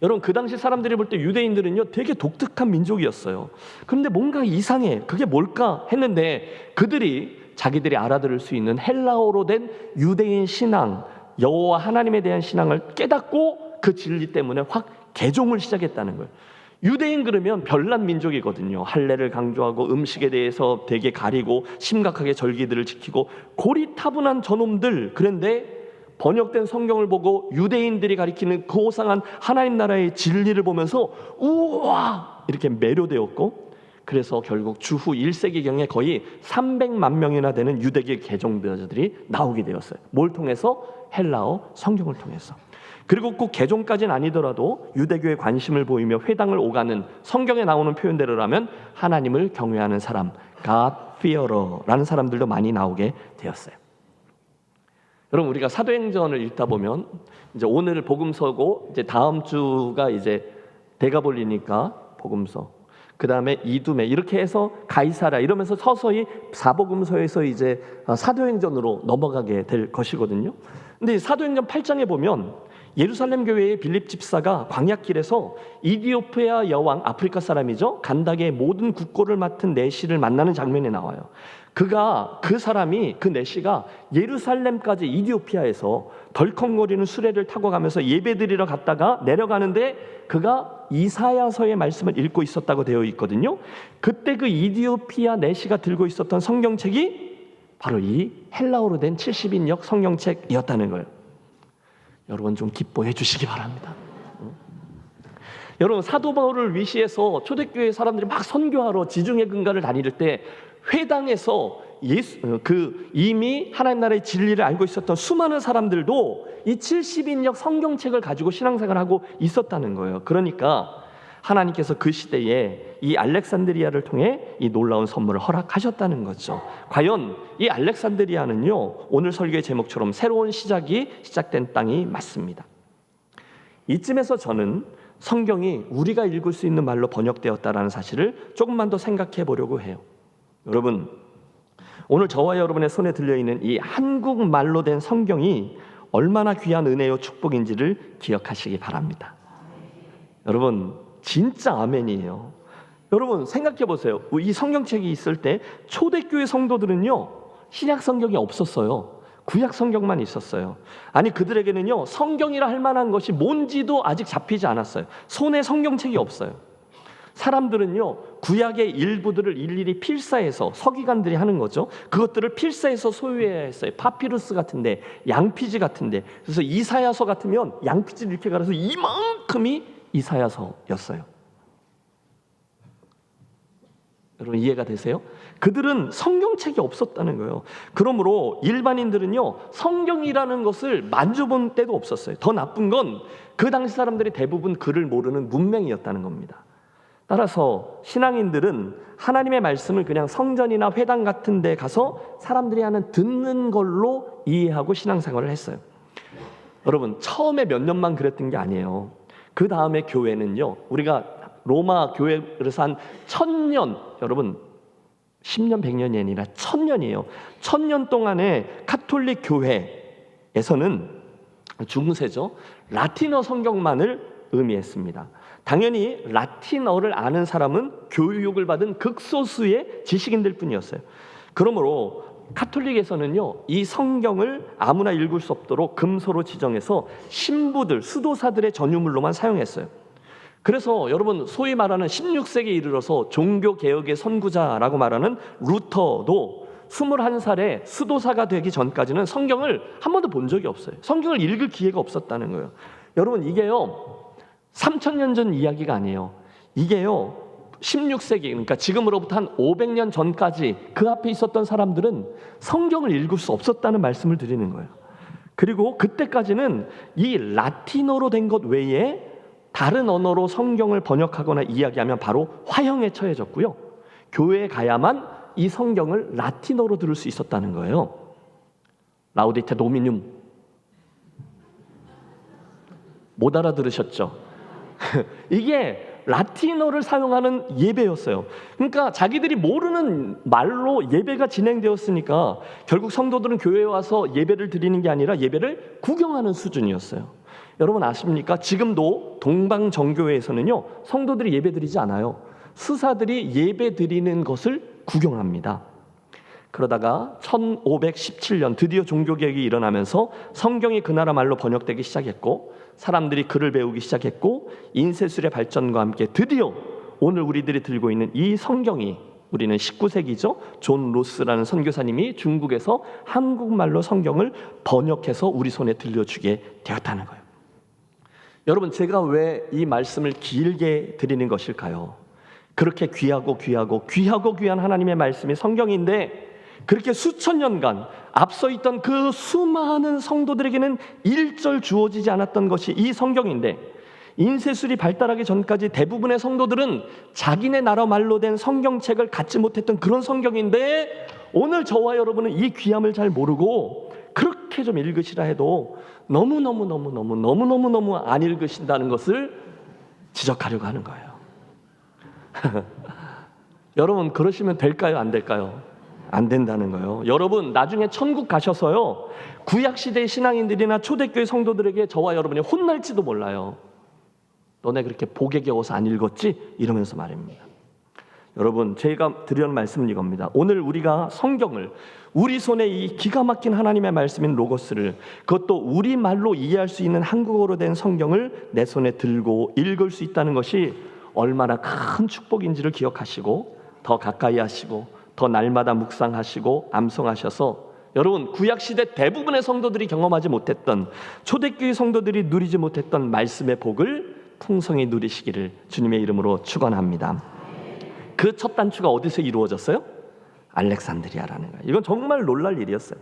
여러분, 그 당시 사람들이 볼 때 유대인들은요 되게 독특한 민족이었어요. 그런데 뭔가 이상해, 그게 뭘까 했는데 그들이 자기들이 알아들을 수 있는 헬라어로 된 유대인 신앙, 여호와 하나님에 대한 신앙을 깨닫고 그 진리 때문에 확 개종을 시작했다는 거예요. 유대인 그러면 별난 민족이거든요. 할례를 강조하고 음식에 대해서 되게 가리고 심각하게 절기들을 지키고 고리타분한 저놈들. 그런데 번역된 성경을 보고 유대인들이 가리키는 고상한 하나님 나라의 진리를 보면서 우와 이렇게 매료되었고, 그래서 결국 주후 1세기경에 거의 300만 명이나 되는 유대교 개종자들이 나오게 되었어요. 뭘 통해서? 헬라어 성경을 통해서. 그리고 꼭 개종까지는 아니더라도 유대교에 관심을 보이며 회당을 오가는, 성경에 나오는 표현대로라면 하나님을 경외하는 사람, God fearer라는 사람들도 많이 나오게 되었어요. 여러분, 우리가 사도행전을 읽다 보면 이제 오늘 복음서고 이제 다음 주가 이제 데가볼리니까 복음서, 그 다음에 이두메, 이렇게 해서 가이사랴 이러면서 서서히 사복음서에서 이제 사도행전으로 넘어가게 될 것이거든요. 근데 사도행전 8장에 보면 예루살렘 교회의 빌립 집사가 광야길에서 이디오피아 여왕, 아프리카 사람이죠, 간닥의 모든 국고를 맡은 내시를 만나는 장면이 나와요. 그 사람이, 그 내시가 예루살렘까지 이디오피아에서 덜컹거리는 수레를 타고 가면서 예배드리러 갔다가 내려가는데 그가 이사야서의 말씀을 읽고 있었다고 되어 있거든요. 그때 그 이디오피아 내시가 들고 있었던 성경책이 바로 이 헬라어로 된 70인역 성경책이었다는 거예요. 여러분 좀 기뻐해 주시기 바랍니다. 여러분, 사도 바울을 위시해서 초대교회 사람들이 막 선교하러 지중해 근가를 다닐 때 회당에서 이미 하나님 나라의 진리를 알고 있었던 수많은 사람들도 이 70인역 성경책을 가지고 신앙생활을 하고 있었다는 거예요. 그러니까 하나님께서 그 시대에 이 알렉산드리아를 통해 이 놀라운 선물을 허락하셨다는 거죠. 과연 이 알렉산드리아는요, 오늘 설교의 제목처럼 새로운 시작이 시작된 땅이 맞습니다. 이쯤에서 저는 성경이 우리가 읽을 수 있는 말로 번역되었다는 사실을 조금만 더 생각해 보려고 해요. 여러분, 오늘 저와 여러분의 손에 들려있는 이 한국말로 된 성경이 얼마나 귀한 은혜요 축복인지를 기억하시기 바랍니다. 여러분, 진짜 아멘이에요. 여러분 생각해 보세요. 이 성경책이 있을 때 초대교회 성도들은요, 신약 성경이 없었어요. 구약 성경만 있었어요. 아니, 그들에게는요, 성경이라 할 만한 것이 뭔지도 아직 잡히지 않았어요. 손에 성경책이 없어요. 사람들은요, 구약의 일부들을 일일이 필사해서, 서기관들이 하는 거죠. 그것들을 필사해서 소유해야 했어요. 파피루스 같은데, 양피지 같은데. 그래서 이사야서 같으면 양피지를 이렇게 갈아서 이만큼이 이사야서였어요. 여러분 이해가 되세요? 그들은 성경책이 없었다는 거예요. 그러므로 일반인들은요, 성경이라는 것을 만져본 때도 없었어요. 더 나쁜 건 그 당시 사람들이 대부분 글을 모르는 문맹이었다는 겁니다. 따라서 신앙인들은 하나님의 말씀을 그냥 성전이나 회당 같은 데 가서 사람들이 하는 듣는 걸로 이해하고 신앙생활을 했어요. 여러분, 처음에 몇 년만 그랬던 게 아니에요. 그 다음에 교회는요, 우리가 로마 교회에서 한 1000년, 여러분 10년 100년이 아니라 1000년이에요. 1000년 동안의 카톨릭 교회에서는 중세죠, 라틴어 성경만을 의미했습니다. 당연히 라틴어를 아는 사람은 교육을 받은 극소수의 지식인들 뿐이었어요. 그러므로 카톨릭에서는요, 이 성경을 아무나 읽을 수 없도록 금소로 지정해서 신부들, 수도사들의 전유물로만 사용했어요. 그래서 여러분, 소위 말하는 16세기에 이르러서 종교개혁의 선구자라고 말하는 루터도 21살에 수도사가 되기 전까지는 성경을 한 번도 본 적이 없어요. 성경을 읽을 기회가 없었다는 거예요. 여러분, 이게요 3000년 전 이야기가 아니에요. 이게요 16세기, 그러니까 지금으로부터 한 500년 전까지 그 앞에 있었던 사람들은 성경을 읽을 수 없었다는 말씀을 드리는 거예요. 그리고 그때까지는 이 라틴어로 된 것 외에 다른 언어로 성경을 번역하거나 이야기하면 바로 화형에 처해졌고요, 교회에 가야만 이 성경을 라틴어로 들을 수 있었다는 거예요. 라우디테 도미뇽 못 알아들으셨죠? 이게 라틴어를 사용하는 예배였어요. 그러니까 자기들이 모르는 말로 예배가 진행되었으니까 결국 성도들은 교회에 와서 예배를 드리는 게 아니라 예배를 구경하는 수준이었어요. 여러분 아십니까? 지금도 동방정교회에서는요, 성도들이 예배 드리지 않아요. 수사들이 예배 드리는 것을 구경합니다. 그러다가 1517년 드디어 종교개혁이 일어나면서 성경이 그 나라 말로 번역되기 시작했고, 사람들이 글을 배우기 시작했고, 인쇄술의 발전과 함께 드디어 오늘 우리들이 들고 있는 이 성경이, 우리는 19세기죠. 존 로스라는 선교사님이 중국에서 한국말로 성경을 번역해서 우리 손에 들려주게 되었다는 거예요. 여러분, 제가 왜 이 말씀을 길게 드리는 것일까요? 그렇게 귀하고 귀한 하나님의 말씀이 성경인데, 그렇게 수천 년간 앞서 있던 그 수많은 성도들에게는 일절 주어지지 않았던 것이 이 성경인데, 인쇄술이 발달하기 전까지 대부분의 성도들은 자기네 나라 말로 된 성경책을 갖지 못했던 그런 성경인데, 오늘 저와 여러분은 이 귀함을 잘 모르고 그렇게 좀 읽으시라 해도 너무너무 안 읽으신다는 것을 지적하려고 하는 거예요. 여러분, 그러시면 될까요? 안 될까요? 안 된다는 거예요. 여러분, 나중에 천국 가셔서요, 구약시대의 신앙인들이나 초대교회 성도들에게 저와 여러분이 혼날지도 몰라요. 너네 그렇게 복에 겨워서 안 읽었지? 이러면서 말입니다. 여러분, 제가 드리는 말씀은 이겁니다. 오늘 우리가 성경을, 우리 손에 이 기가 막힌 하나님의 말씀인 로고스를, 그것도 우리말로 이해할 수 있는 한국어로 된 성경을 내 손에 들고 읽을 수 있다는 것이 얼마나 큰 축복인지를 기억하시고, 더 가까이 하시고, 더 날마다 묵상하시고 암송하셔서, 여러분, 구약시대 대부분의 성도들이 경험하지 못했던, 초대교회 성도들이 누리지 못했던 말씀의 복을 풍성히 누리시기를 주님의 이름으로 축원합니다. 그 첫 단추가 어디서 이루어졌어요? 알렉산드리아라는 거예요. 이건 정말 놀랄 일이었어요.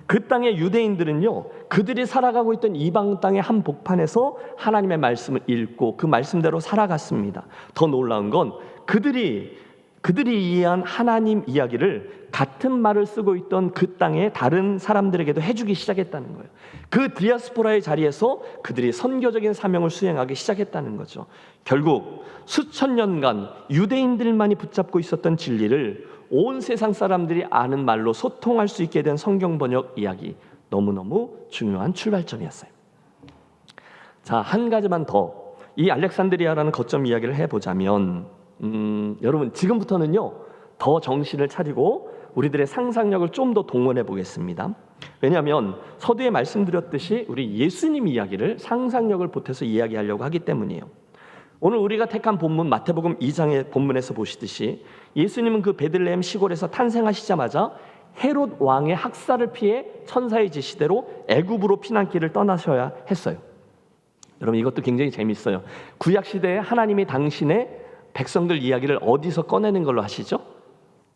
그 땅의 유대인들은요, 그들이 살아가고 있던 이방 땅의 한 복판에서 하나님의 말씀을 읽고 그 말씀대로 살아갔습니다. 더 놀라운 건 그들이 이해한 하나님 이야기를 같은 말을 쓰고 있던 그 땅의 다른 사람들에게도 해주기 시작했다는 거예요. 그 디아스포라의 자리에서 그들이 선교적인 사명을 수행하기 시작했다는 거죠. 결국 수천 년간 유대인들만이 붙잡고 있었던 진리를 온 세상 사람들이 아는 말로 소통할 수 있게 된 성경 번역 이야기, 너무너무 중요한 출발점이었어요. 자, 한 가지만 더 이 알렉산드리아라는 거점 이야기를 해보자면 여러분 지금부터는요 더 정신을 차리고 우리들의 상상력을 좀 더 동원해 보겠습니다. 왜냐하면 서두에 말씀드렸듯이 우리 예수님 이야기를 상상력을 보태서 이야기하려고 하기 때문이에요. 오늘 우리가 택한 본문 마태복음 2장의 본문에서 보시듯이 예수님은 그 베들레헴 시골에서 탄생하시자마자 헤롯 왕의 학살을 피해 천사의 지시대로 애굽으로 피난길을 떠나셔야 했어요. 여러분 이것도 굉장히 재밌어요. 구약 시대에 하나님이 당신의 백성들 이야기를 어디서 꺼내는 걸로 아시죠?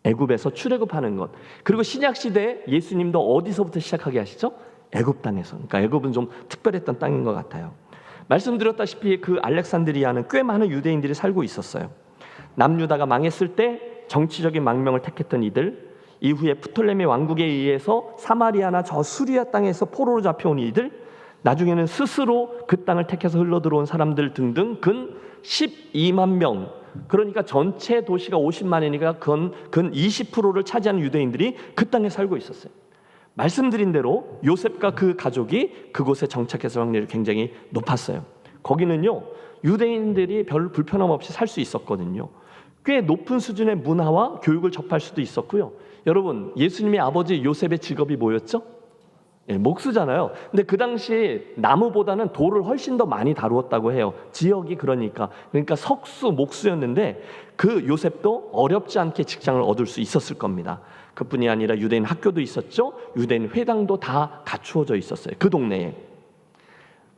애굽에서 출애굽하는 것. 그리고 신약 시대에 예수님도 어디서부터 시작하게 하시죠? 애굽 땅에서. 그러니까 애굽은 좀 특별했던 땅인 것 같아요. 말씀드렸다시피 그 알렉산드리아는 꽤 많은 유대인들이 살고 있었어요. 남유다가 망했을 때 정치적인 망명을 택했던 이들, 이후에 프톨레미 왕국에 의해서 사마리아나 저 수리아 땅에서 포로로 잡혀온 이들, 나중에는 스스로 그 땅을 택해서 흘러들어온 사람들 등등 근 12만 명, 그러니까 전체 도시가 50만이니까 근 20%를 차지하는 유대인들이 그 땅에 살고 있었어요. 말씀드린 대로 요셉과 그 가족이 그곳에 정착했을 확률이 굉장히 높았어요. 거기는요 유대인들이 별 불편함 없이 살 수 있었거든요. 꽤 높은 수준의 문화와 교육을 접할 수도 있었고요. 여러분 예수님의 아버지 요셉의 직업이 뭐였죠? 목수잖아요. 근데 그 당시 나무보다는 돌을 훨씬 더 많이 다루었다고 해요. 지역이 그러니까 석수, 목수였는데 그 요셉도 어렵지 않게 직장을 얻을 수 있었을 겁니다. 그뿐이 아니라 유대인 학교도 있었죠. 유대인 회당도 다 갖추어져 있었어요. 그 동네에.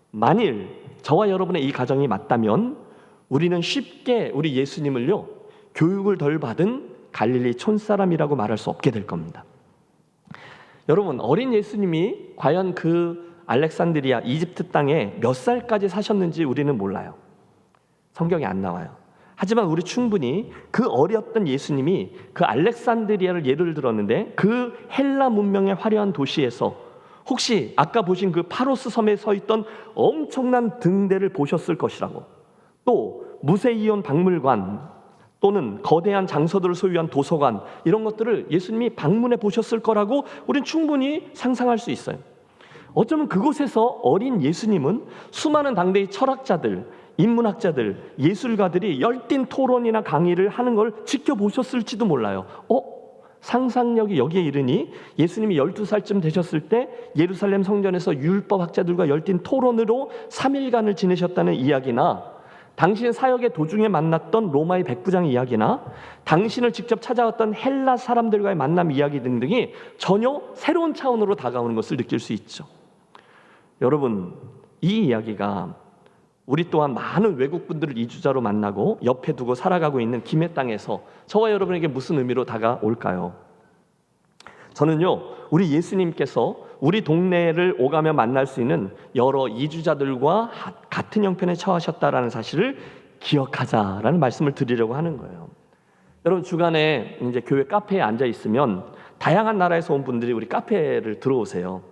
만일 저와 여러분의 이 가정이 맞다면 우리는 쉽게 우리 예수님을요 교육을 덜 받은 갈릴리 촌사람이라고 말할 수 없게 될 겁니다. 여러분 어린 예수님이 과연 그 알렉산드리아 이집트 땅에 몇 살까지 사셨는지 우리는 몰라요. 성경에 안 나와요. 하지만 우리 충분히 그 어렸던 예수님이 그 알렉산드리아를 예를 들었는데 그 헬라 문명의 화려한 도시에서 혹시 아까 보신 그 파로스 섬에 서 있던 엄청난 등대를 보셨을 것이라고, 또 무세이온 박물관 또는 거대한 장서들을 소유한 도서관, 이런 것들을 예수님이 방문해 보셨을 거라고 우리는 충분히 상상할 수 있어요. 어쩌면 그곳에서 어린 예수님은 수많은 당대의 철학자들, 인문학자들, 예술가들이 열띤 토론이나 강의를 하는 걸 지켜보셨을지도 몰라요. 상상력이 여기에 이르니 예수님이 12살쯤 되셨을 때 예루살렘 성전에서 율법학자들과 열띤 토론으로 3일간을 지내셨다는 이야기나, 당신 사역의 도중에 만났던 로마의 백부장 이야기나, 당신을 직접 찾아왔던 헬라 사람들과의 만남 이야기 등등이 전혀 새로운 차원으로 다가오는 것을 느낄 수 있죠. 여러분, 이 이야기가 우리 또한 많은 외국분들을 이주자로 만나고 옆에 두고 살아가고 있는 김해 땅에서 저와 여러분에게 무슨 의미로 다가올까요? 저는요, 우리 예수님께서 우리 동네를 오가며 만날 수 있는 여러 이주자들과 같은 형편에 처하셨다라는 사실을 기억하자라는 말씀을 드리려고 하는 거예요. 여러분 주간에 이제 교회 카페에 앉아 있으면 다양한 나라에서 온 분들이 우리 카페를 들어오세요.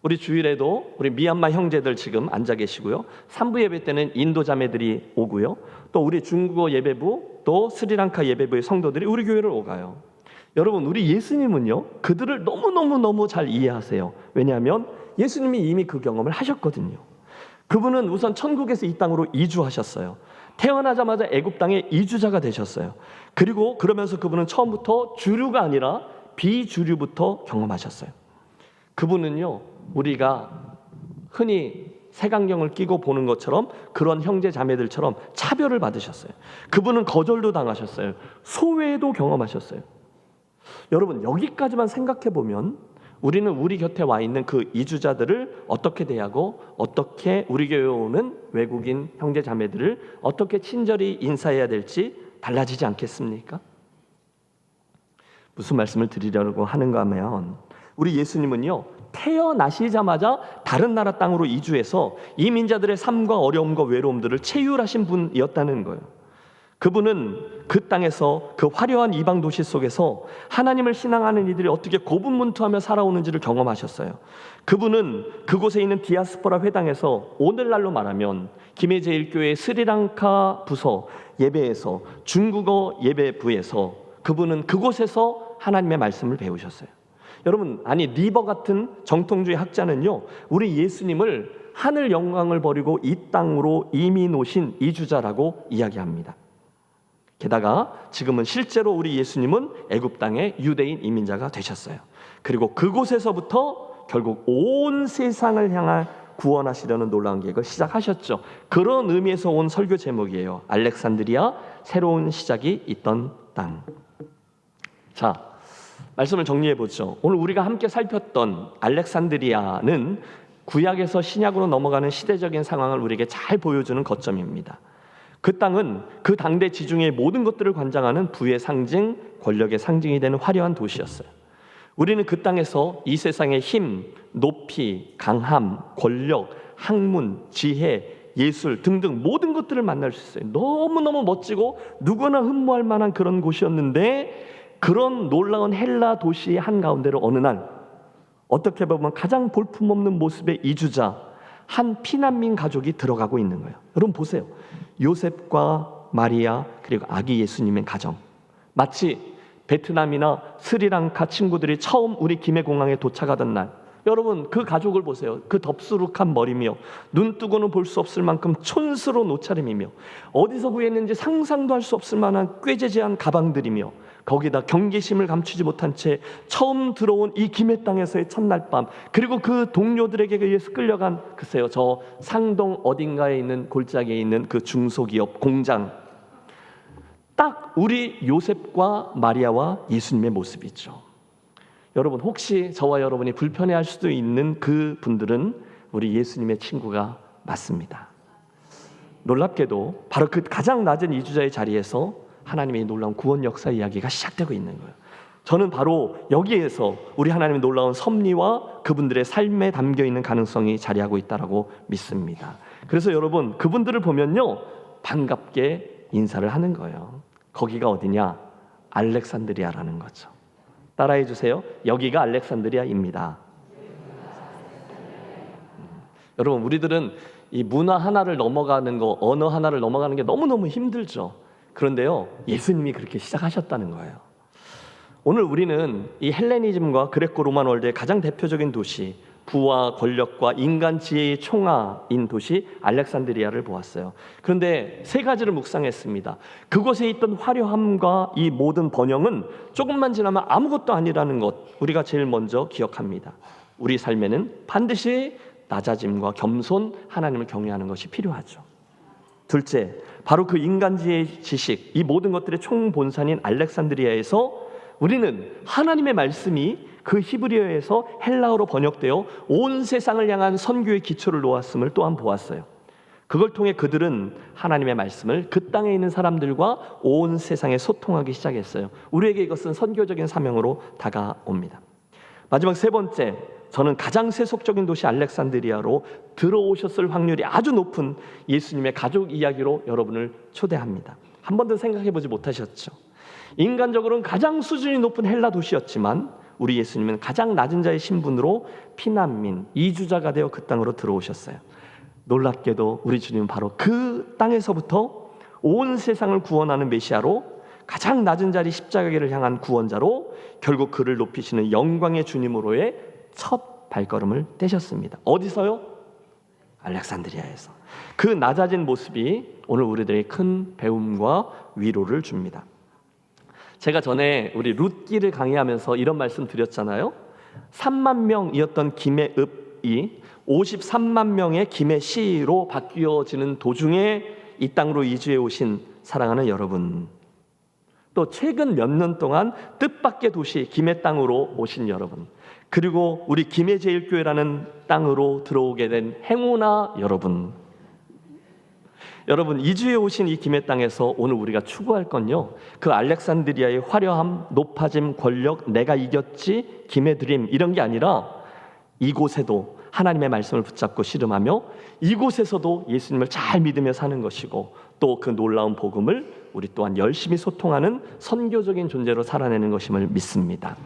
우리 주일에도 우리 미얀마 형제들 지금 앉아 계시고요. 3부 예배 때는 인도 자매들이 오고요. 또 우리 중국어 예배부, 또 스리랑카 예배부의 성도들이 우리 교회를 오가요. 여러분 우리 예수님은요 그들을 너무너무 잘 이해하세요. 왜냐하면 예수님이 이미 그 경험을 하셨거든요. 그분은 우선 천국에서 이 땅으로 이주하셨어요. 태어나자마자 애굽 땅에 이주자가 되셨어요. 그리고 그러면서 그분은 처음부터 주류가 아니라 비주류부터 경험하셨어요. 그분은요 우리가 흔히 색안경을 끼고 보는 것처럼 그런 형제 자매들처럼 차별을 받으셨어요. 그분은 거절도 당하셨어요. 소외도 경험하셨어요. 여러분 여기까지만 생각해 보면 우리는 우리 곁에 와 있는 그 이주자들을 어떻게 대하고 어떻게 우리 교회에 오는 외국인 형제 자매들을 어떻게 친절히 인사해야 될지 달라지지 않겠습니까? 무슨 말씀을 드리려고 하는가 하면 우리 예수님은요 태어나시자마자 다른 나라 땅으로 이주해서 이민자들의 삶과 어려움과 외로움들을 체휼하신 분이었다는 거예요. 그분은 그 땅에서 그 화려한 이방 도시 속에서 하나님을 신앙하는 이들이 어떻게 고분문투하며 살아오는지를 경험하셨어요. 그분은 그곳에 있는 디아스포라 회당에서 오늘날로 말하면 김해제일교회 스리랑카 부서 예배에서 중국어 예배부에서 그분은 그곳에서 하나님의 말씀을 배우셨어요. 여러분, 아니 리버 같은 정통주의 학자는요 우리 예수님을 하늘 영광을 버리고 이 땅으로 이민 오신 이주자라고 이야기합니다. 게다가 지금은 실제로 우리 예수님은 애굽 땅의 유대인 이민자가 되셨어요. 그리고 그곳에서부터 결국 온 세상을 향한 구원하시려는 놀라운 계획을 시작하셨죠. 그런 의미에서 온 설교 제목이에요. 알렉산드리아, 새로운 시작이 있던 땅. 자, 말씀을 정리해 보죠. 오늘 우리가 함께 살폈던 알렉산드리아는 구약에서 신약으로 넘어가는 시대적인 상황을 우리에게 잘 보여주는 거점입니다. 그 땅은 그 당대 지중해의 모든 것들을 관장하는 부의 상징, 권력의 상징이 되는 화려한 도시였어요. 우리는 그 땅에서 이 세상의 힘, 높이, 강함, 권력, 학문, 지혜, 예술 등등 모든 것들을 만날 수 있어요. 너무너무 멋지고 누구나 흠모할 만한 그런 곳이었는데 그런 놀라운 헬라 도시의 한가운데로 어느 날 어떻게 보면 가장 볼품없는 모습의 이주자 한 피난민 가족이 들어가고 있는 거예요. 여러분 보세요. 요셉과 마리아 그리고 아기 예수님의 가정, 마치 베트남이나 스리랑카 친구들이 처음 우리 김해공항에 도착하던 날, 여러분 그 가족을 보세요. 그 덥수룩한 머리며 눈 뜨고는 볼 수 없을 만큼 촌스러운 옷차림이며 어디서 구했는지 상상도 할 수 없을 만한 꾀재재한 가방들이며 거기다 경계심을 감추지 못한 채 처음 들어온 이 김해 땅에서의 첫날 밤, 그리고 그 동료들에게 의해서 끌려간 글쎄요 저 상동 어딘가에 있는 골짜기에 있는 그 중소기업 공장, 딱 우리 요셉과 마리아와 예수님의 모습이죠. 여러분 혹시 저와 여러분이 불편해할 수도 있는 그 분들은 우리 예수님의 친구가 맞습니다. 놀랍게도 바로 그 가장 낮은 이주자의 자리에서 하나님의 놀라운 구원 역사 이야기가 시작되고 있는 거예요. 저는 바로 여기에서 우리 하나님의 놀라운 섭리와 그분들의 삶에 담겨있는 가능성이 자리하고 있다고 믿습니다. 그래서 여러분 그분들을 보면요 반갑게 인사를 하는 거예요. 거기가 어디냐? 알렉산드리아라는 거죠. 따라해 주세요. 여기가 알렉산드리아입니다. 여러분 우리들은 이 문화 하나를 넘어가는 거, 언어 하나를 넘어가는 게 너무너무 힘들죠. 그런데요 예수님이 그렇게 시작하셨다는 거예요. 오늘 우리는 이 헬레니즘과 그레코 로만 월드의 가장 대표적인 도시, 부와 권력과 인간 지혜의 총화인 도시 알렉산드리아를 보았어요. 그런데 세 가지를 묵상했습니다. 그곳에 있던 화려함과 이 모든 번영은 조금만 지나면 아무것도 아니라는 것, 우리가 제일 먼저 기억합니다. 우리 삶에는 반드시 낮아짐과 겸손, 하나님을 경외하는 것이 필요하죠. 둘째, 바로 그 인간지혜의 지식, 이 모든 것들의 총본산인 알렉산드리아에서 우리는 하나님의 말씀이 그 히브리어에서 헬라어로 번역되어 온 세상을 향한 선교의 기초를 놓았음을 또한 보았어요. 그걸 통해 그들은 하나님의 말씀을 그 땅에 있는 사람들과 온 세상에 소통하기 시작했어요. 우리에게 이것은 선교적인 사명으로 다가옵니다. 마지막 세 번째, 저는 가장 세속적인 도시 알렉산드리아로 들어오셨을 확률이 아주 높은 예수님의 가족 이야기로 여러분을 초대합니다. 한 번도 생각해보지 못하셨죠? 인간적으로는 가장 수준이 높은 헬라 도시였지만 우리 예수님은 가장 낮은 자의 신분으로 피난민, 이주자가 되어 그 땅으로 들어오셨어요. 놀랍게도 우리 주님은 바로 그 땅에서부터 온 세상을 구원하는 메시아로, 가장 낮은 자리 십자가를 향한 구원자로, 결국 그를 높이시는 영광의 주님으로의 첫 발걸음을 떼셨습니다. 어디서요? 알렉산드리아에서. 그 낮아진 모습이 오늘 우리들에게 큰 배움과 위로를 줍니다. 제가 전에 우리 룻기를 강의하면서 이런 말씀 드렸잖아요. 3만 명이었던 김해읍이 53만 명의 김해시로 바뀌어지는 도중에 이 땅으로 이주해 오신 사랑하는 여러분, 또 최근 몇 년 동안 뜻밖의 도시 김해 땅으로 오신 여러분, 그리고 우리 김해제일교회라는 땅으로 들어오게 된 행운아 여러분, 여러분, 이주에 오신 이 김해 땅에서 오늘 우리가 추구할 건요, 그 알렉산드리아의 화려함, 높아짐, 권력, 내가 이겼지, 김해 드림, 이런 게 아니라 이곳에도 하나님의 말씀을 붙잡고 씨름하며 이곳에서도 예수님을 잘 믿으며 사는 것이고, 또 그 놀라운 복음을 우리 또한 열심히 소통하는 선교적인 존재로 살아내는 것임을 믿습니다.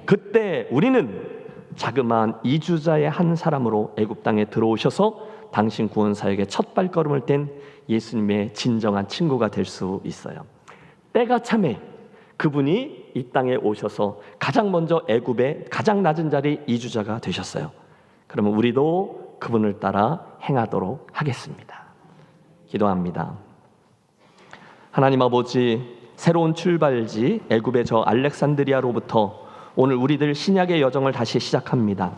그때 우리는 자그마한 이주자의 한 사람으로 애굽 땅에 들어오셔서 당신 구원 사역의 첫 발걸음을 뗀 예수님의 진정한 친구가 될 수 있어요. 때가 참에 그분이 이 땅에 오셔서 가장 먼저 애굽의 가장 낮은 자리 이주자가 되셨어요. 그러면 우리도 그분을 따라 행하도록 하겠습니다. 기도합니다. 하나님 아버지, 새로운 출발지 애굽의 저 알렉산드리아로부터 오늘 우리들 신약의 여정을 다시 시작합니다.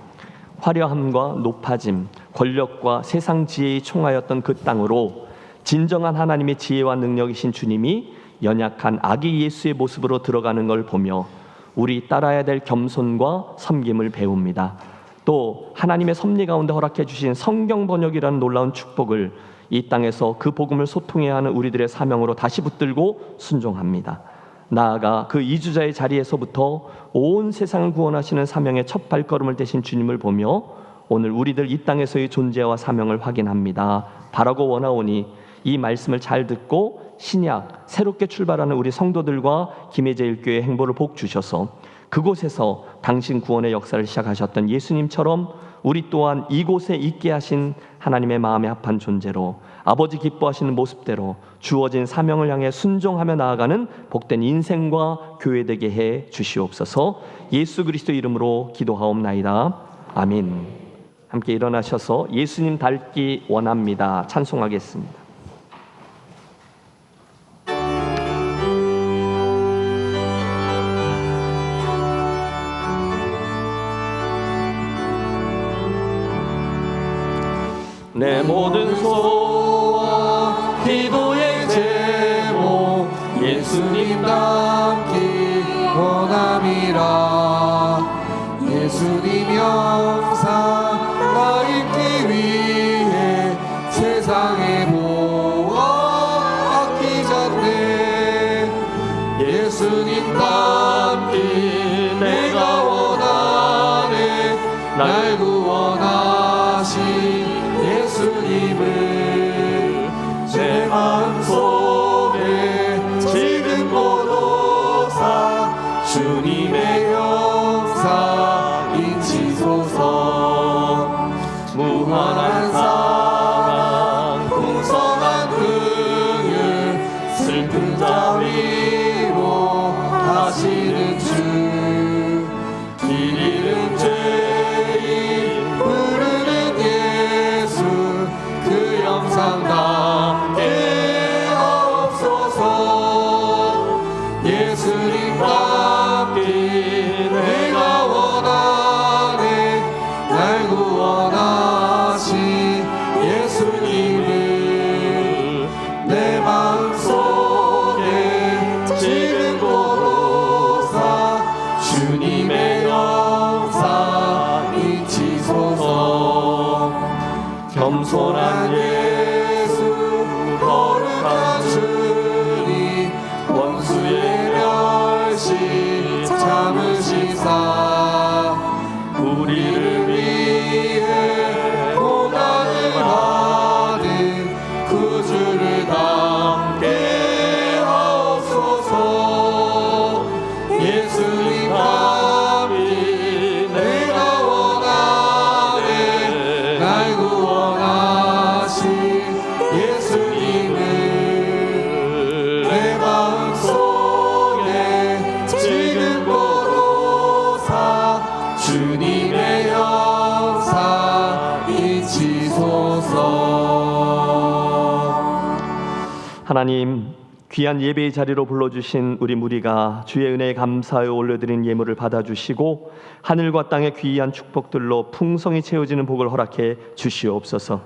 화려함과 높아짐, 권력과 세상 지혜의 총하였던 그 땅으로 진정한 하나님의 지혜와 능력이신 주님이 연약한 아기 예수의 모습으로 들어가는 걸 보며 우리 따라야 될 겸손과 섬김을 배웁니다. 또 하나님의 섭리 가운데 허락해 주신 성경 번역이라는 놀라운 축복을 이 땅에서 그 복음을 소통해야 하는 우리들의 사명으로 다시 붙들고 순종합니다. 나아가 그 이주자의 자리에서부터 온 세상을 구원하시는 사명의 첫 발걸음을 떼신 주님을 보며 오늘 우리들 이 땅에서의 존재와 사명을 확인합니다. 바라고 원하오니 이 말씀을 잘 듣고 신약 새롭게 출발하는 우리 성도들과 김해제일교회 행보를 복 주셔서 그곳에서 당신 구원의 역사를 시작하셨던 예수님처럼 우리 또한 이곳에 있게 하신 하나님의 마음에 합한 존재로 아버지 기뻐하시는 모습대로 주어진 사명을 향해 순종하며 나아가는 복된 인생과 교회 되게 해 주시옵소서. 예수 그리스도 이름으로 기도하옵나이다. 아멘. 함께 일어나셔서 예수님 닮기 원합니다. 찬송하겠습니다. 내 모든 소원 기도의 제목 예수님 닮기 원함이라. 예수님 영상 나 입기 위해 세상의 보험 아끼셨네. 예수님 닮기 내가 원하네. 날 구원하신 예수님을 내 마음속에 지금도 사 주님의 영상 잊히소서. 무한한 사랑 풍성한 긍휼 슬픈 자 위로 하시는 주. 길 잃은 죄인 부르는 예수 그 영상 닮게 하옵소서. 예수님 닮기 내가 원하네. 날 구원하신 예수님을 내 마음속에 지금도 사 주님의 영상 잊히소서. 겸손한 예수 거룩한 주님 원수의 멸시 참으시사 우리를 위해 고난을 받은 구주를 닮게 하옵소서. 예수님 닮기 내가 원하네. 날 구원하신 예수님을 내 마음속에 지금도 사 주님의 영상 잊히소서. 하나님, 귀한 예배의 자리로 불러주신 우리 무리가 주의 은혜에 감사하여 올려드린 예물을 받아주시고 하늘과 땅의 귀한 축복들로 풍성히 채워지는 복을 허락해 주시옵소서.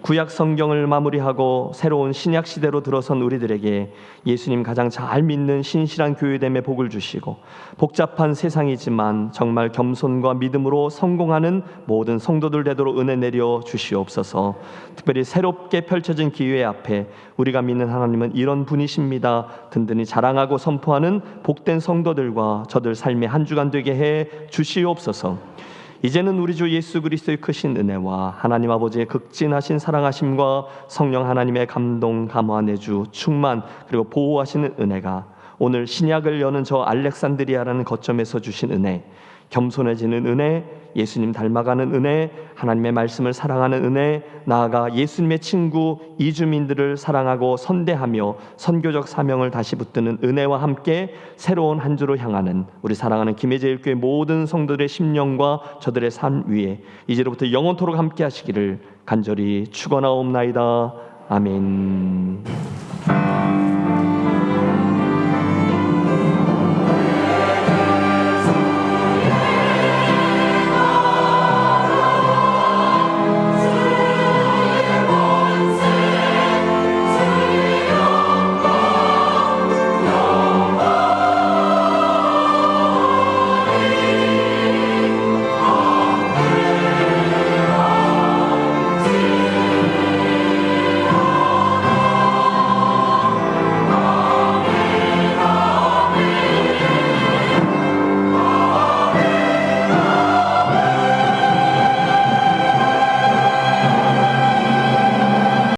구약 성경을 마무리하고 새로운 신약 시대로 들어선 우리들에게 예수님 가장 잘 믿는 신실한 교회됨의 복을 주시고 복잡한 세상이지만 정말 겸손과 믿음으로 성공하는 모든 성도들 되도록 은혜 내려 주시옵소서. 특별히 새롭게 펼쳐진 기회 앞에 우리가 믿는 하나님은 이런 분이십니다. 든든히 자랑하고 선포하는 복된 성도들과 저들 삶의 한 주간 되게 해 주시옵소서. 이제는 우리 주 예수 그리스도의 크신 은혜와 하나님 아버지의 극진하신 사랑하심과 성령 하나님의 감동 감화 내주 충만 그리고 보호하시는 은혜가 오늘 신약을 여는 저 알렉산드리아라는 거점에서 주신 은혜, 겸손해지는 은혜, 예수님 닮아가는 은혜, 하나님의 말씀을 사랑하는 은혜, 나아가 예수님의 친구 이주민들을 사랑하고 선대하며 선교적 사명을 다시 붙드는 은혜와 함께 새로운 한 주로 향하는 우리 사랑하는 김혜제일교회 모든 성도들의 심령과 저들의 삶 위에 이제로부터 영원토록 함께 하시기를 간절히 축원하옵나이다. 아멘.